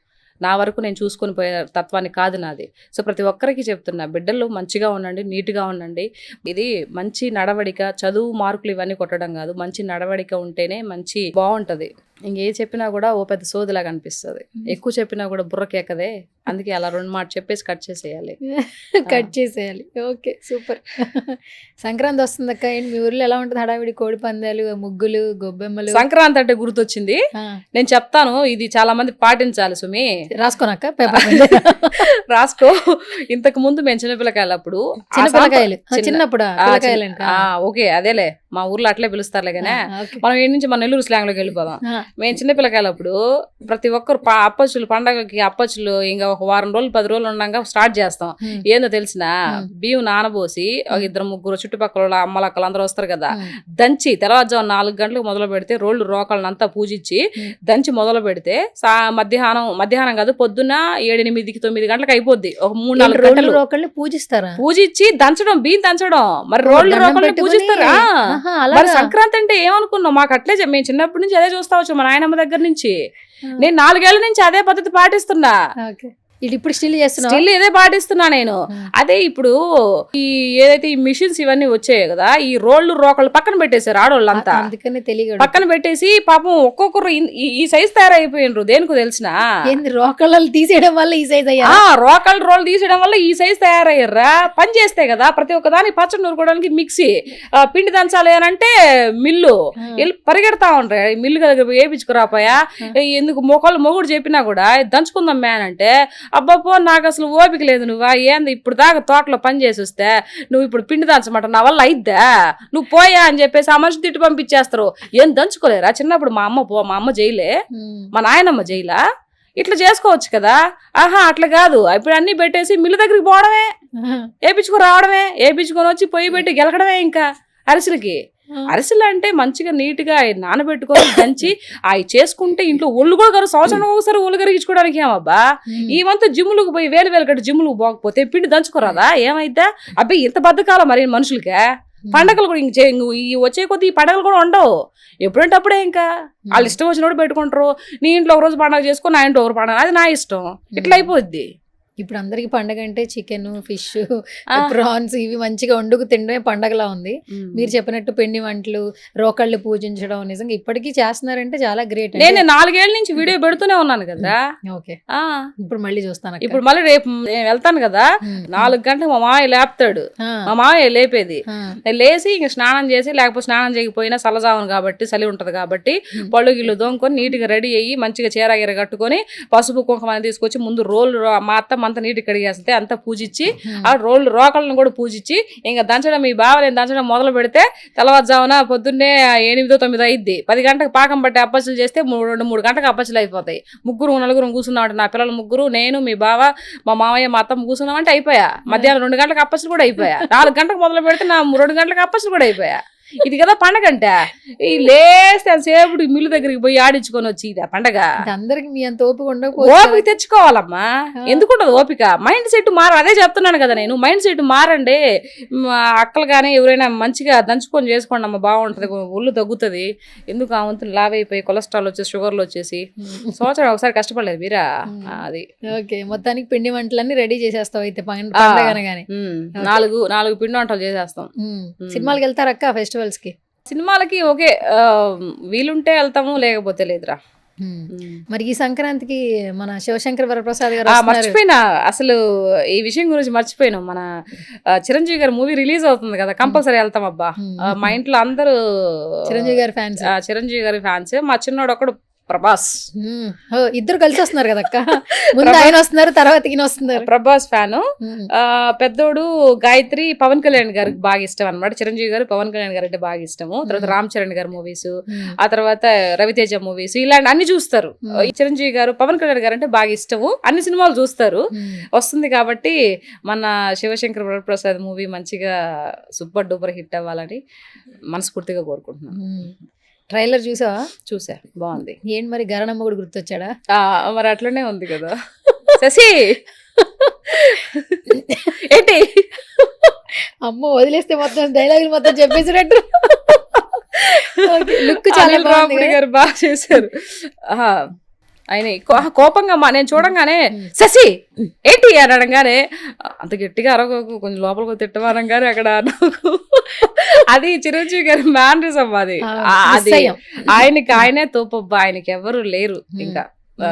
నా వరకు నేను చూసుకొని పోయే తత్వాన్ని కాదు నాది. సో ప్రతి ఒక్కరికి చెప్తున్నా, బిడ్డలు మంచిగా ఉండండి, నీట్గా ఉండండి. ఇది మంచి నడవడిక, చదువు మార్కులు ఇవన్నీ కొట్టడం కాదు, మంచి నడవడిక ఉంటేనే మంచి బాగుంటది. ఇంకే చెప్పినా కూడా ఓ పెద్ద సోదిలాగా అనిపిస్తుంది, ఎక్కువ చెప్పినా కూడా బుర్రకెక్కదే. అందుకే అలా 2 మాట చెప్పేసి కట్ చేసేయాలి. కట్ చేసేయాలి. Okay, super. సంక్రాంతి వస్తుంది అక్క, ఏంటి మీ ఊర్లో ఎలా ఉంటుంది హడావిడి? కోడి పందాలు, ముగ్గులు, గొబ్బెమ్మలు. సంక్రాంతి అంటే గుర్తొచ్చింది, ఆ, నేను చెప్తాను, ఇది చాలా మంది పాటించాలి సుమి. రాసుకోనక్క పేపర్ రాసుకో. ఇంతకు ముందు మేము చిన్నపిల్లకాయలప్పుడు చిన్న పిల్లకాయలు చిన్నప్పుడు పిల్లకాయలు ఓకే అదేలే, మా ఊర్లో అట్లే పిలుస్తారులే కానీ మనం ఈ నుంచి మన నెల్లూరు స్లాంగ్ లోకి వెళ్ళిపోదాం. మేము చిన్నపిల్లకాయలప్పుడు ప్రతి ఒక్కరు అప్పచ్చులు, పండగకి అప్పచ్చులు ఇంకా ఒక వారం రోజులు 10 రోజులు ఉండగా స్టార్ట్ చేస్తాం. ఏందో తెలిసిన బియ్యం నానబోసి ఒక 2-3 చుట్టుపక్కల అమ్మలక్కలు అందరూ వస్తారు కదా, దంచి తెల్లవారుజాము 4 గంటలకు మొదలు పెడితే రోళ్ళు రోకళ్ళనంతా పూజించి దంచి మొదలు పెడితే మధ్యాహ్నం కాదు పొద్దున్న 7-8-9 గంటలకు అయిపోద్ది. ఒక 3-4 గంటలు రోకళ్ళు పూజిస్తారా? పూజించి దంచడం, బియ్యం దంచడం. మరి రోళ్ళు రోకళ్ళని పూజిస్తారా? మరి సంక్రాంతి అంటే ఏమనుకున్నాం, మాకు అట్లే మేము చిన్నప్పటి నుంచి అదే చూస్తా వచ్చాం, మా నాయనమ్మ దగ్గర నుంచి. నేను 4 ఏళ్ల నుంచి అదే పద్ధతి పాటిస్తున్నా. ఇప్పుడు స్టిల్ ఇదే పాటిస్తున్నా నేను. అదే ఇప్పుడు ఈ ఏదైతే ఈ మిషన్స్ ఇవన్నీ వచ్చాయి కదా, ఈ రోళ్ళు రోకళ్ళు పక్కన పెట్టేశారు ఆడోళ్ళంతా. అందుకనే తెలియదు, పక్కన పెట్టేసి పాపం ఒక్కొక్కరు ఈ సైజ్ తయారైపోయినరు. దేనికో తెలిసిన రోకళ్ళు తీసేయడం వల్ల ఈ సైజ్ అయ్యా, రోకళ్ళు రోళ్ళు తీసేయడం వల్ల ఈ సైజ్ తయారయ్యారా. పని చేస్తే కదా ప్రతి ఒక్క దాన్ని పచ్చడి నూరుకోవడానికి మిక్సీ, పిండి దంచాలి అని అంటే మిల్లు వెళ్ళి పరిగెడతా ఉంటాయి. మిల్లు దగ్గర వేయించుకురాపోయా, ఎందుకు మొగుడు చెప్పినా కూడా దంచుకుందాం మ్యాన్ అంటే, అబ్బాపో నాకు అసలు ఓపిక లేదు, నువ్వా ఏంది ఇప్పుడు దాకా తోటలో పని చేసి వస్తే నువ్వు ఇప్పుడు పిండి దంచమాట నా వల్ల అయిద్దా, నువ్వు పోయా అని చెప్పేసి ఆ మనిషి తిట్టి పంపించేస్తారు. ఏం దంచుకోలేరా? చిన్నప్పుడు మా అమ్మ జైలే, మా నాయనమ్మ జైలా, ఇట్లా చేసుకోవచ్చు కదా. ఆహా అట్లా కాదు, ఇప్పుడు అన్ని పెట్టేసి మిల్లు దగ్గరికి పోవడమే, వేపించుకుని రావడమే, వేపించుకొని వచ్చి పొయ్యి పెట్టి గెలకడమే. ఇంకా అరిసెలకి అరిసెలు అంటే మంచిగా నీట్ గా నానబెట్టుకొని దంచి అవి చేసుకుంటే ఇంట్లో ఒళ్ళు కూడా సంవత్సరం ఒకసారి ఒళ్ళు కరిగించుకోవడానికి ఏమబ్బా. ఈ వంతు జిమ్ములకు పోయి వేలు కట్టి జిమ్ములకు పోకపోతే పిండి దంచుకోరాదా? ఏమైద్దా? అబ్బాయి ఇంత బద్దకాల మరి మనుషులకే. పండగలు కూడా ఈ వచ్చే కొద్ది ఈ పండగలు కూడా ఉండవు, ఎప్పుడంటే అప్పుడే. ఇంకా వాళ్ళు ఇష్టం వచ్చినప్పుడు పెట్టుకుంటారు. నీ ఇంట్లో ఒక రోజు పండగ చేసుకో, నా ఇంట్లో ఒక పండగ, అది నా ఇష్టం. ఇట్లా అయిపోద్ది. ఇప్పుడు అందరికి పండగ అంటే చికెన్, ఫిష్, ప్రాన్స్ ఇవి మంచిగా వండుకు తినడమే పండగలా ఉంది. మీరు చెప్పినట్టు పిండి వంటలు, రోకళ్ళు పూజించడం నిజంగా ఇప్పటికీ చేస్తున్నారంటే చాలా గ్రేట్. నేను 4 ఏళ్ల నుంచి వీడియో పెడుతూనే ఉన్నాను కదా. ఓకే, ఇప్పుడు మళ్ళీ చూస్తాను. ఇప్పుడు మళ్ళీ రేపు నేను వెళ్తాను కదా, 4 గంటలకు మా మామయ్య లేపుతాడు. మా మామయ్య లేపేది, లేచి ఇంక స్నానం చేసి, లేకపోతే స్నానం చేయకపోయినా చల్లజామును కాబట్టి చలి ఉంటది కాబట్టి పళ్ళు గిళ్ళు దోముకొని నీట్ గా రెడీ అయ్యి మంచిగా చీర గిర కట్టుకొని పసుపు కుంకుమ తీసుకొచ్చి ముందు రోళ్ళు మా అత్త అంతా నీటి కడిగేస్తే అంతా పూజించి, ఆ రోళ్ళు రోకళ్ళను కూడా పూజించి ఇంకా దంచడం, ఈ బావ నేను దంచడం మొదలు పెడితే తెల్లవారుజామున పొద్దున్నే 8-9 అయిద్ది. 10 గంటలకు పాకం పట్టి అప్పచ్చులు చేస్తే 2-3 గంటలకు అప్పచ్చులు అయిపోతాయి. 3-4 కూర్చున్నాడు, నా పిల్లలు 3, నేను, మీ బావ, మా మామయ్య, మా అత్త కూర్చున్నామంటే అయిపోయా. మధ్యాహ్నం 2 గంటలకు అప్పచ్చులు కూడా అయిపోయా. 4 గంటలకు మొదలు పెడితే నా 2 గంటలకు అప్పచ్చులు కూడా అయిపోయా. ఇది కదా పండగ అంటే. ఈ లేస్తే సేపుడు మిల్లు దగ్గరికి పోయి ఆడించుకొని వచ్చి ఇది పండగ. అందరికి మీ అంత ఓపిక ఓపిక తెచ్చుకోవాలమ్మా. ఎందుకుంటది ఓపిక? మైండ్ సెట్ అదే చెప్తున్నాను కదా నేను. మైండ్ సెట్ మారండి. అక్కలు కానీ ఎవరైనా మంచిగా దంచుకొని చేసుకోండి అమ్మా, బాగుంటది, ఒళ్ళు తగ్గుతుంది. ఎందుకు ఆ వంతులు లావ్ అయిపోయి కొలెస్ట్రాల్ వచ్చేసి షుగర్లు వచ్చేసి సంవత్సరం ఒకసారి కష్టపడలేదు వీరా. అది ఓకే, మొత్తానికి పిండి వంటలన్నీ రెడీ చేసేస్తావు అయితే పండగ అనగానే. 4 పిండి వంటలు చేసేస్తాం. సినిమాలకు వెళ్తారు అక్క ఫెస్టివల్స్ కి? సినిమాలకి ఓకే, వీలుంటే వెళ్తాము, లేకపోతే లేదురా. మరి ఈ సంక్రాంతికి మన శివశంకర్ వరప్రసాద్ గారు మర్చిపోయినా, అసలు ఈ విషయం గురించి మర్చిపోయినాం. మన చిరంజీవి గారి మూవీ రిలీజ్ అవుతుంది కదా, కంపల్సరీ వెళ్తాం అబ్బా. మా ఇంట్లో అందరూ చిరంజీవి గారి ఫ్యాన్స్. చిరంజీవి గారి ఫ్యాన్స్. మా చిన్నోడు ఒకడు ప్రభాస్. ఇద్దరు కలిసి వస్తున్నారు కదా అక్క, ముందు ఆయన వస్తున్నారు, తర్వాత ఈయన వస్తున్నారు. ప్రభాస్ ఫ్యాను. పెద్దోడు గాయత్రి పవన్ కళ్యాణ్ గారికి బాగా ఇష్టం అనమాట. చిరంజీవి గారు పవన్ కళ్యాణ్ గారు అంటే బాగా ఇష్టము. తర్వాత రామ్ చరణ్ గారి మూవీస్, ఆ తర్వాత రవితేజ మూవీస్, ఇలాంటి అన్ని చూస్తారు. చిరంజీవి గారు పవన్ కళ్యాణ్ గారు అంటే బాగా ఇష్టము, అన్ని సినిమాలు చూస్తారు. వస్తుంది కాబట్టి మన శివశంకర్ వరప్రసాద్ మూవీ మంచిగా సూపర్ డూపర్ హిట్ అవ్వాలని మనస్ఫూర్తిగా కోరుకుంటున్నాను. ట్రైలర్ చూసావా? చూసా, బాగుంది. ఏంటి మరి గరణమ్మ కూడా గుర్తొచ్చాడా? మరి అట్లనే ఉంది కదా. శశి ఏంటి అమ్మో, వదిలేస్తే మొత్తం డైలాగులు మొత్తం చెప్పేసినట్టు. లుక్ చాలా బాగుంది గారు బాగా చేశారు. ఆయన కోపంగా నేను చూడంగానే శశి ఏంటి అని అనగానే అంత గట్టిగా అరగకు, కొంచెం లోపలికి తిట్టమనగానే అక్కడ నాకు అది చిరంజీవి గారి మ్యానరిజం అది. అది ఆయనకి ఆయనే తోపబ్బా, ఆయనకి ఎవరు లేరు ఇంకా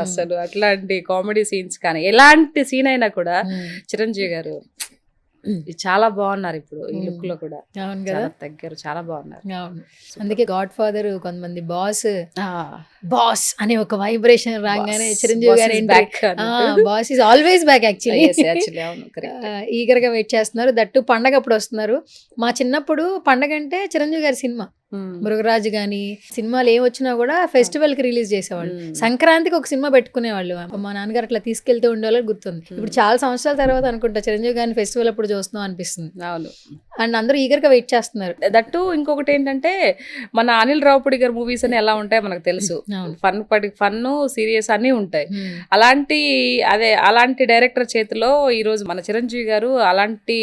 అసలు. అట్లాంటి కామెడీ సీన్స్ కానీ ఎలాంటి సీన్ అయినా కూడా చిరంజీవి గారు చాలా బాగున్నారు ఇప్పుడు ఈ లుక్ లో కూడా. అవును కదా, తగ్గారు, చాలా బాగున్నారు. అవును. అందుకే గాడ్ ఫాదర్ కొంతమంది బాస్ అనే ఒక వైబ్రేషన్ రాగానే చిరంజీవి గారు boss is always back actually. Eager గా వెయిట్ చేస్తున్నారు. దట్టు పండగ అప్పుడు వస్తున్నారు. మా చిన్నప్పుడు పండగ అంటే చిరంజీవి గారి సినిమా మృగరాజు గాని సినిమాలు ఏం వచ్చినా కూడా ఫెస్టివల్ కి రిలీజ్ చేసేవాళ్ళు. సంక్రాంతికి ఒక సినిమా పెట్టుకునేవాళ్ళు. మా నాన్నగారు అట్లా తీసుకెళ్తూ ఉండేవాళ్ళు గుర్తుంది. ఇప్పుడు చాలా సంవత్సరాల తర్వాత అనుకుంటా చిరంజీవి గారిని ఫెస్టివల్ అప్పుడు చూస్తున్నాం అనిపిస్తుంది. అవును, అండ్ అందరూ ఈగర్ గా వెయిట్ చేస్తున్నారు. దట్టు ఇంకొకటి ఏంటంటే మన అనిల్ రావుపూడి గారి మూవీస్ అని ఎలా ఉంటాయి మనకు తెలుసు. ఫన్ సీరియస్ అన్ని ఉంటాయి. అలాంటి డైరెక్టర్ చేతిలో ఈ రోజు మన చిరంజీవి గారు అలాంటి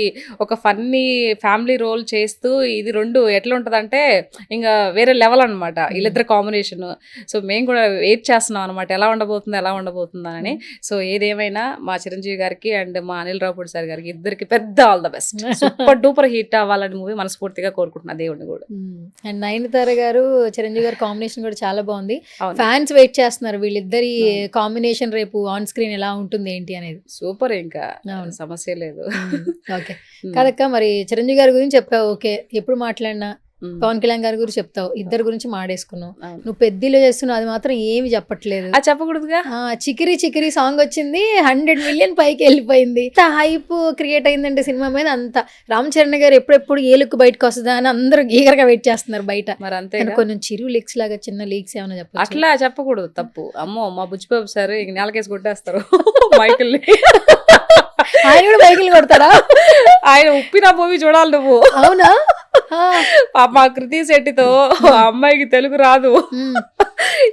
ఒక ఫన్నీ ఫ్యామిలీ రోల్ చేస్తూ ఇది రెండు ఎట్లా ఉంటదంటే ఇంకా వేరే లెవెల్ అనమాట వీళ్ళిద్దరు కాంబినేషన్. సో మేము కూడా వెయిట్ చేస్తున్నాం అనమాట ఎలా ఉండబోతుందా అని. సో ఏదేమైనా మా చిరంజీవి గారికి అండ్ మా అనిల్ రావుపూడి సార్ గారికి ఇద్దరికి పెద్ద all the best. Super duper hit అవ్వాలని మూవీ మనస్ఫూర్తిగా కోరుకుంటున్నా దేవుడిని కూడా. అండ్ నయనతార గారు చిరంజీవి గారి కాంబినేషన్ కూడా చాలా బాగుంది. ఫ్యాన్స్ వెయిట్ చేస్తున్నారు వీళ్ళిద్దరి కాంబినేషన్ రేపు ఆన్ స్క్రీన్ ఎలా ఉంటుంది ఏంటి అనేది. సూపర్, ఇంకా సమస్య లేదు. ఓకే కాదక్క, మరి చిరంజీవి గారి గురించి చెప్పావు. ఓకే, ఎప్పుడు మాట్లాడినా పవన్ కళ్యాణ్ గారి గురించి చెప్తావు, ఇద్దరు గురించి మాడేసుకున్నావు. నువ్వు పెద్దలో చేస్తున్నావు, అది మాత్రం ఏమి చెప్పట్లేదు. చెప్పకూడదుగా. చికిరి చికిరి సాంగ్ వచ్చింది, 100 million పైకి వెళ్ళిపోయింది. అంత హైప్ క్రియేట్ అయిందంటే సినిమా మీద అంత. రామ్ చరణ్ గారు ఎప్పుడెప్పుడు ఏ లుక్ బయటకు వస్తుందా అని అందరూ ఈగర్గా వెయిట్ చేస్తున్నారు బయట. మరి అంతే, కొంచెం చిరు లీక్స్ లాగా చిన్న లీక్స్ ఏమైనా చెప్పాలి. అట్లా చెప్పకూడదు, తప్పు. అమ్మో మా బుజ్జిబాబు సార్ ఇంక నెలకేసి కొట్టేస్తారు మైకిల్ని. ఆయన కూడా మైకిల్ కొడతారా? ఆయన ఉప్పిన మూవీ చూడాలి నువ్వు. అవునా? మా కృతి శెట్టితో అమ్మాయికి తెలుగు రాదు,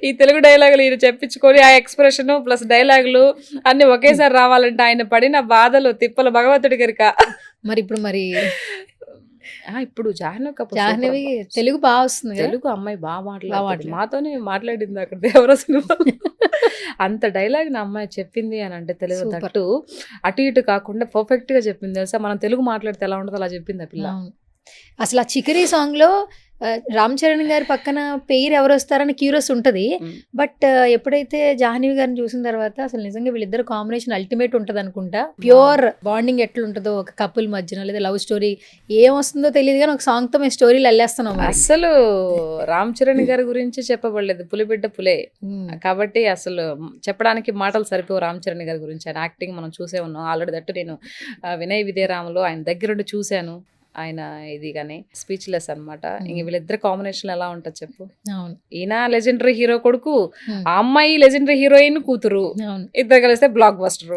ఈ తెలుగు డైలాగులు ఈయన చెప్పించుకొని ఆ ఎక్స్ప్రెషన్ ప్లస్ డైలాగులు అన్ని ఒకేసారి రావాలంటే ఆయన పడిన బాధలు తిప్పలు భగవంతుడి గరిక. మరి ఇప్పుడు జాహ్నవి తెలుగు బాగా వస్తుంది, తెలుగు అమ్మాయి బాగా మాట్లాడుతుంది. మాతోనే మాట్లాడింది అక్కడ దేవరా సినిమా. అంత డైలాగ్ నా అమ్మాయి చెప్పింది అని అంటే తెలుగు తట్టు అటు ఇటు కాకుండా పర్ఫెక్ట్ గా చెప్పింది తెలుసా. మనం తెలుగు మాట్లాడితే ఎలా ఉంటుందో అలా చెప్పింది ఆ పిల్ల. అసలు ఆ చికిరీ సాంగ్ లో రామ్ చరణ్ గారి పక్కన పేరు ఎవరు వస్తారని క్యూరియస్ ఉంటది. బట్ ఎప్పుడైతే జాహ్నవి గారిని చూసిన తర్వాత అసలు నిజంగా వీళ్ళిద్దరు కాంబినేషన్ అల్టిమేట్ ఉంటది అనుకుంటా. ప్యూర్ బాండింగ్ ఎట్లుంటుందో ఒక కపుల్ మధ్యన, లేదా లవ్ స్టోరీ ఏం వస్తుందో తెలియదు కానీ ఒక సాంగ్ తో మేము స్టోరీలు వెళ్ళేస్తున్నాం. అసలు రామ్ చరణ్ గారి గురించి చెప్పబడలేదు, పులిబిడ్డ పులే కాబట్టి అసలు చెప్పడానికి మాటలు సరిపోవు రామ్ చరణ్ గారి గురించి. ఆయన యాక్టింగ్ మనం చూసే ఉన్నాం ఆల్రెడీ. దట్టు నేను వినయ్ విజయరామలో ఆయన దగ్గరుండి చూశాను. ఆయన ఇది కానీ స్పీచ్లెస్ అనమాట. ఇంక వీళ్ళిద్దరు కాంబినేషన్ ఎలా ఉంటుంది చెప్పు. ఈయన లెజెండరీ హీరో కొడుకు, ఆ అమ్మాయి లెజెండరీ హీరోయిన్ కూతురు, ఇద్దరు కలిస్తే బ్లాక్ బస్టర్.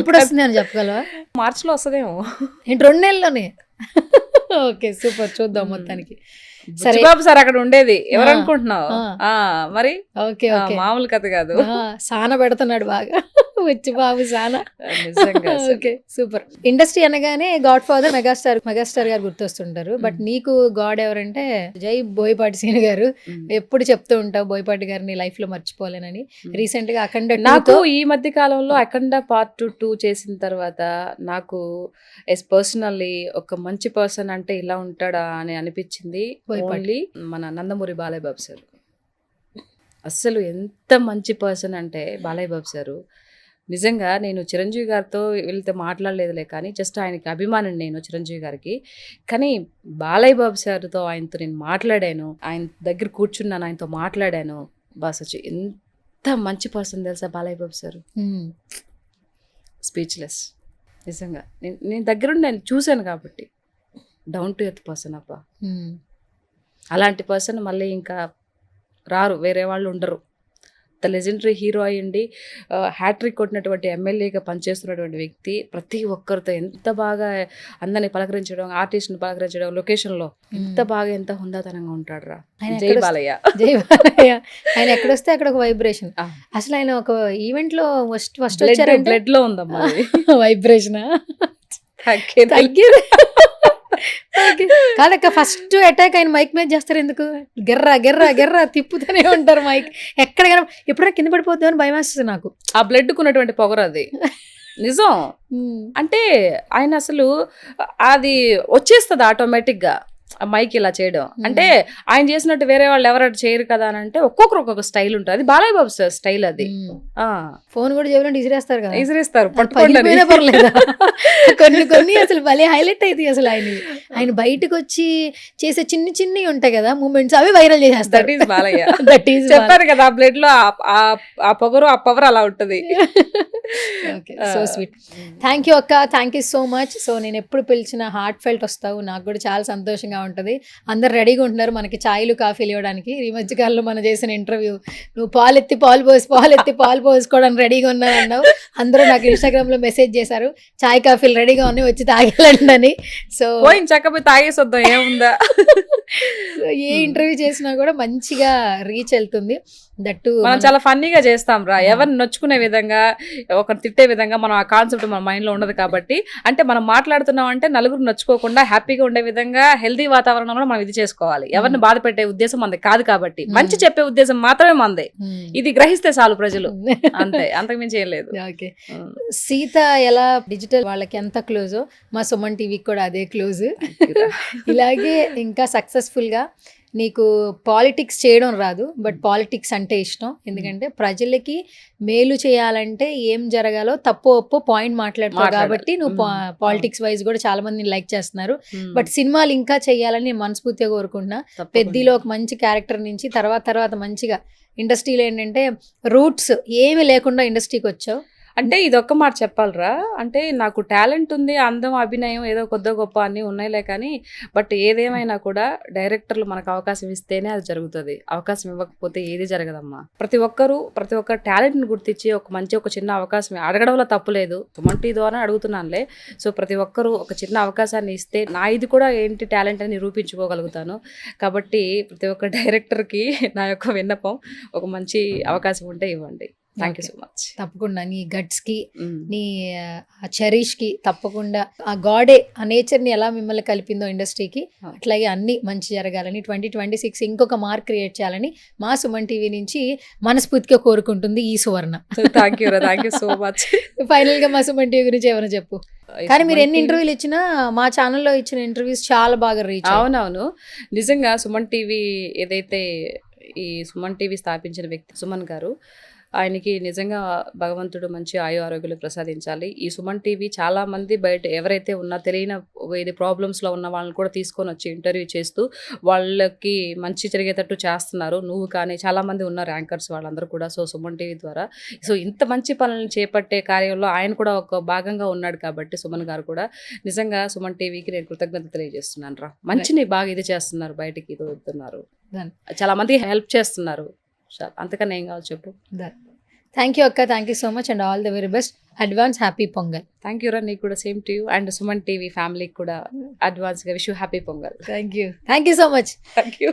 ఎప్పుడు వస్తుంది అని చెప్పగలవా? మార్చ్ లో వస్తుందేమో, 2 నెలల్లోనే. ఓకే సూపర్, చూద్దాం మొత్తానికి. బాబు సార్ అక్కడ ఉండేది ఎవరు అనుకుంటున్నావు? మరి ఓకే మామూలు కథ కాదు, సానా పెడుతున్నాడు బాగా బాబు సానా. Okay super. ఇండస్ట్రీ అనగానే గాడ్ ఫాదర్ మెగాస్టార్ గారు గుర్తొస్తుంటారు. బట్ నీకు గాడ్ ఎవరంటే జై బోయపాటి సీను గారు. ఎప్పుడు చెప్తూ ఉంటావు బోయపాటి గారిని లైఫ్ లో మర్చిపోలేనని. రీసెంట్ గా అఖండ, నాకు ఈ మధ్య కాలంలో అఖండ పార్ట్ 2 చేసిన తర్వాత నాకు పర్సనల్లీ ఒక మంచి పర్సన్ అంటే ఇలా ఉంటాడా అని అనిపించింది. ఓన్లీ మన నందమూరి బాలయ్య బాబు సార్. అస్సలు ఎంత మంచి పర్సన్ అంటే బాలయ్య బాబు సారు. నిజంగా నేను చిరంజీవి గారితో వీళ్ళతో మాట్లాడలేదులే కానీ జస్ట్ ఆయనకి అభిమానం నేను చిరంజీవి గారికి. కానీ బాలయ్య బాబు సార్తో ఆయనతో నేను మాట్లాడాను, ఆయన దగ్గర కూర్చున్నాను, ఆయనతో మాట్లాడాను. బాస్ వచ్చి ఎంత మంచి పర్సన్ తెలుసా బాలయ్య బాబు సారు. స్పీచ్లెస్ నిజంగా. నేను దగ్గరుండి నేను చూశాను కాబట్టి డౌన్ టు ఎర్త్ పర్సన్ అబ్బా. అలాంటి పర్సన్ మళ్ళీ ఇంకా రారు, వేరే వాళ్ళు ఉండరు. ద లెజెండరీ హీరో అయ్యండి, హ్యాట్రిక్ కొట్టినటువంటి ఎమ్మెల్యేగా పనిచేస్తున్నటువంటి వ్యక్తి. ప్రతి ఒక్కరితో ఎంత బాగా అందరిని పలకరించడం, ఆర్టిస్ట్ని పలకరించడం, లొకేషన్లో ఎంత బాగా ఎంత హుందాతనంగా ఉంటాడు రా. జై బాలయ్య. ఆయన ఎక్కడొస్తే అక్కడ ఒక వైబ్రేషన్. అసలు ఆయన ఒక ఈవెంట్ లో ఫస్ట్ బ్లడ్ లో ఉందమ్మా వైబ్రేషన్. కాదక్క ఫస్ట్ అటాక్ ఆయన మైక్ మీద చేస్తారు ఎందుకు? గెర్రా గెర్రా గెర్రా తిప్పుతూనే ఉంటారు మైక్. ఎక్కడికైనా ఎప్పుడైనా కింద పడిపోద్దాం అని భయం వేస్తుంది నాకు. ఆ బ్లడ్ కున్నటువంటి పొగరు అది నిజం. అంటే ఆయన అసలు అది వచ్చేస్తుంది ఆటోమేటిక్గా మైక్ ఇలా చేయడం. అంటే ఆయన చేసినట్టు వేరే వాళ్ళు ఎవరైనా చేయరు కదా అని అంటే ఒక్కొక్కరు ఒక్కొక్క స్టైల్ ఉంటుంది. అది బాలయ్య బాబు స్టైల్ అది. ఫోన్ కూడా జేబులో ఇసిరేస్తారు కదా, ఇసిరేస్తారు పట్టుకోలేదా పర్లేదా. కొన్ని అసలు భలే హైలైట్ అవుతాయి అసలు. ఆయన బయటకు వచ్చి చేసే చిన్ని ఉంటాయి కదా మూమెంట్స్, అవి వైరల్ చేసేస్తారు. That is Balayya. That is చెప్పారు కదా ఆ బ్లడ్ లో ఆ పొగరు ఆ పవర్ అలా ఉంటుంది. So sweet. థ్యాంక్ యూ అక్క, thank you so much. So నేను ఎప్పుడు పిలిచిన హార్ట్ ఫెల్ట్ వస్తావు, నాకు కూడా చాలా సంతోషంగా ఉంటుంది. అందరు రెడీగా ఉంటున్నారు మనకి ఛాయలు కాఫీలు ఇవ్వడానికి. ఈ మధ్యకాలంలో మనం చేసిన ఇంటర్వ్యూ నువ్వు పాలెత్తి పాలు పోసుకోవడానికి రెడీగా ఉన్నావు అన్నావు. అందరూ నాకు ఇన్స్టాగ్రామ్ లో మెసేజ్ చేశారు చాయ్ కాఫీలు రెడీగా ఉన్నాయి వచ్చి తాగలండి అని. సో చక్కపోయి తాగేసొద్దాం ఏముందా. ఏ ఇంటర్వ్యూ చేసినా కూడా మంచిగా రీచ్ వెళ్తుంది. దట్టు మనం చాలా ఫన్నీగా చేస్తాం రా. ఎవరిని నొచ్చుకునే విధంగా ఒకరు తిట్టే విధంగా మనం ఆ కాన్సెప్ట్ మన మైండ్ లో ఉండదు కాబట్టి, అంటే మనం మాట్లాడుతున్నాం అంటే నలుగురు నొచ్చుకోకుండా హ్యాపీగా ఉండే విధంగా హెల్దీ వాతావరణంలో మనం ఇది చేసుకోవాలి. ఎవరిని బాధ పెట్టే ఉద్దేశం మనది కాదు కాబట్టి, మంచి చెప్పే ఉద్దేశం మాత్రమే మనది. ఇది గ్రహిస్తే చాలు ప్రజలు, అంతే, అంతకుమించి ఏం లేదు. ఓకే. సీత ఎలా డిజిటల్ వాళ్ళకి ఎంత క్లోజో మా సుమన్ టీవీకి కూడా అదే క్లోజ్. ఇలాగే ఇంకా సక్సెస్ఫుల్ గా నీకు పాలిటిక్స్ చేయడం రాదు, బట్ పాలిటిక్స్ అంటే ఇష్టం. ఎందుకంటే ప్రజలకి మేలు చేయాలంటే ఏం జరగాలో తప్పు ఒప్పు పాయింట్ మాట్లాడతావు కాబట్టి నువ్వు పాలిటిక్స్ వైజ్ కూడా చాలా మంది లైక్ చేస్తున్నారు. బట్ సినిమాలు ఇంకా చేయాలని నేను మనస్ఫూర్తిగా కోరుకుంటున్నా. పెద్దిలో ఒక మంచి క్యారెక్టర్ నుంచి తర్వాత మంచిగా ఇండస్ట్రీలో ఏంటంటే రూట్స్ ఏమీ లేకుండా ఇండస్ట్రీకి వచ్చావు. అంటే ఇది ఒక్క మాట చెప్పాలరా, అంటే నాకు టాలెంట్ ఉంది, అందం, అభినయం ఏదో కొద్ది గొప్ప అన్నీ ఉన్నాయిలే కానీ, బట్ ఏదేమైనా కూడా డైరెక్టర్లు మనకు అవకాశం ఇస్తేనే అది జరుగుతుంది. అవకాశం ఇవ్వకపోతే ఏది జరగదమ్మా. ప్రతి ఒక్క టాలెంట్ని గుర్తించి ఒక చిన్న అవకాశం అడగడంలో తప్పులేదు. సుమన్ టీవీ ద్వారా అడుగుతున్నానులే. సో ప్రతి ఒక్కరూ ఒక చిన్న అవకాశాన్ని ఇస్తే నా ఇది కూడా ఏంటి టాలెంట్ అని నిరూపించుకోగలుగుతాను. కాబట్టి ప్రతి ఒక్క డైరెక్టర్కి నా యొక్క విన్నపం, ఒక మంచి అవకాశం ఉంటే ఇవ్వండి. Thank you so much. తప్పకుండా నీ గట్స్ కి నీ చెరీష్ కి తప్పకుండా ఆ గాడే ఆ నేచర్ ని ఎలా మిమ్మల్ని కలిపిందో ఇండస్ట్రీకి, అట్లాగే అన్ని మంచి జరగాలని 2026 ఇంకొక మార్క్ క్రియేట్ చేయాలని మా సుమన్ టీవీ నుంచి మనస్ఫూర్తిగా కోరుకుంటుంది ఈ Suvarna. Thank you so much. Final గా మా సుమన్ టీవీ గురించి ఏమైనా చెప్పు. కానీ మీరు ఎన్ని ఇంటర్వ్యూలు ఇచ్చినా మా ఛానల్లో ఇచ్చిన ఇంటర్వ్యూస్ చాలా బాగా రీచ్. అవునవును, నిజంగా సుమన్ టీవీ ఏదైతే ఈ సుమన్ టీవీ స్థాపించిన వ్యక్తి సుమన్ గారు, ఆయనకి నిజంగా భగవంతుడు మంచి ఆరోగ్యాలు ప్రసాదించాలి. ఈ సుమన్ టీవీ చాలా మంది బయట ఎవరైతే ఉన్నా తెలియని ఇది ప్రాబ్లమ్స్లో ఉన్న వాళ్ళని కూడా తీసుకొని వచ్చి ఇంటర్వ్యూ చేస్తూ వాళ్ళకి మంచి జరిగేటట్టు చేస్తున్నారు. నువ్వు కానీ చాలామంది ఉన్నారు యాంకర్స్, వాళ్ళందరూ కూడా. సో సుమన్ టీవీ ద్వారా ఇంత మంచి పనులను చేపట్టే కార్యంలో ఆయన కూడా ఒక భాగంగా ఉన్నాడు కాబట్టి సుమన్ గారు కూడా నిజంగా సుమన్ టీవీకి నేను కృతజ్ఞత తెలియజేస్తున్నాను రా. మంచిని బాగా ఇది చేస్తున్నారు, బయటకి ఇది వస్తున్నారు, చాలా మంది హెల్ప్ చేస్తున్నారు. అంతకన్నా ఏం కావాలి చెప్పు. థ్యాంక్ యూ అక్క, thank you so much and all the very best. Advance happy pongal. Thank you రా, నీకు కూడా same to you and Suman TV ఫ్యామిలీకి కూడా అడ్వాన్స్గా wish you happy pongal. Thank you so much. Thank you.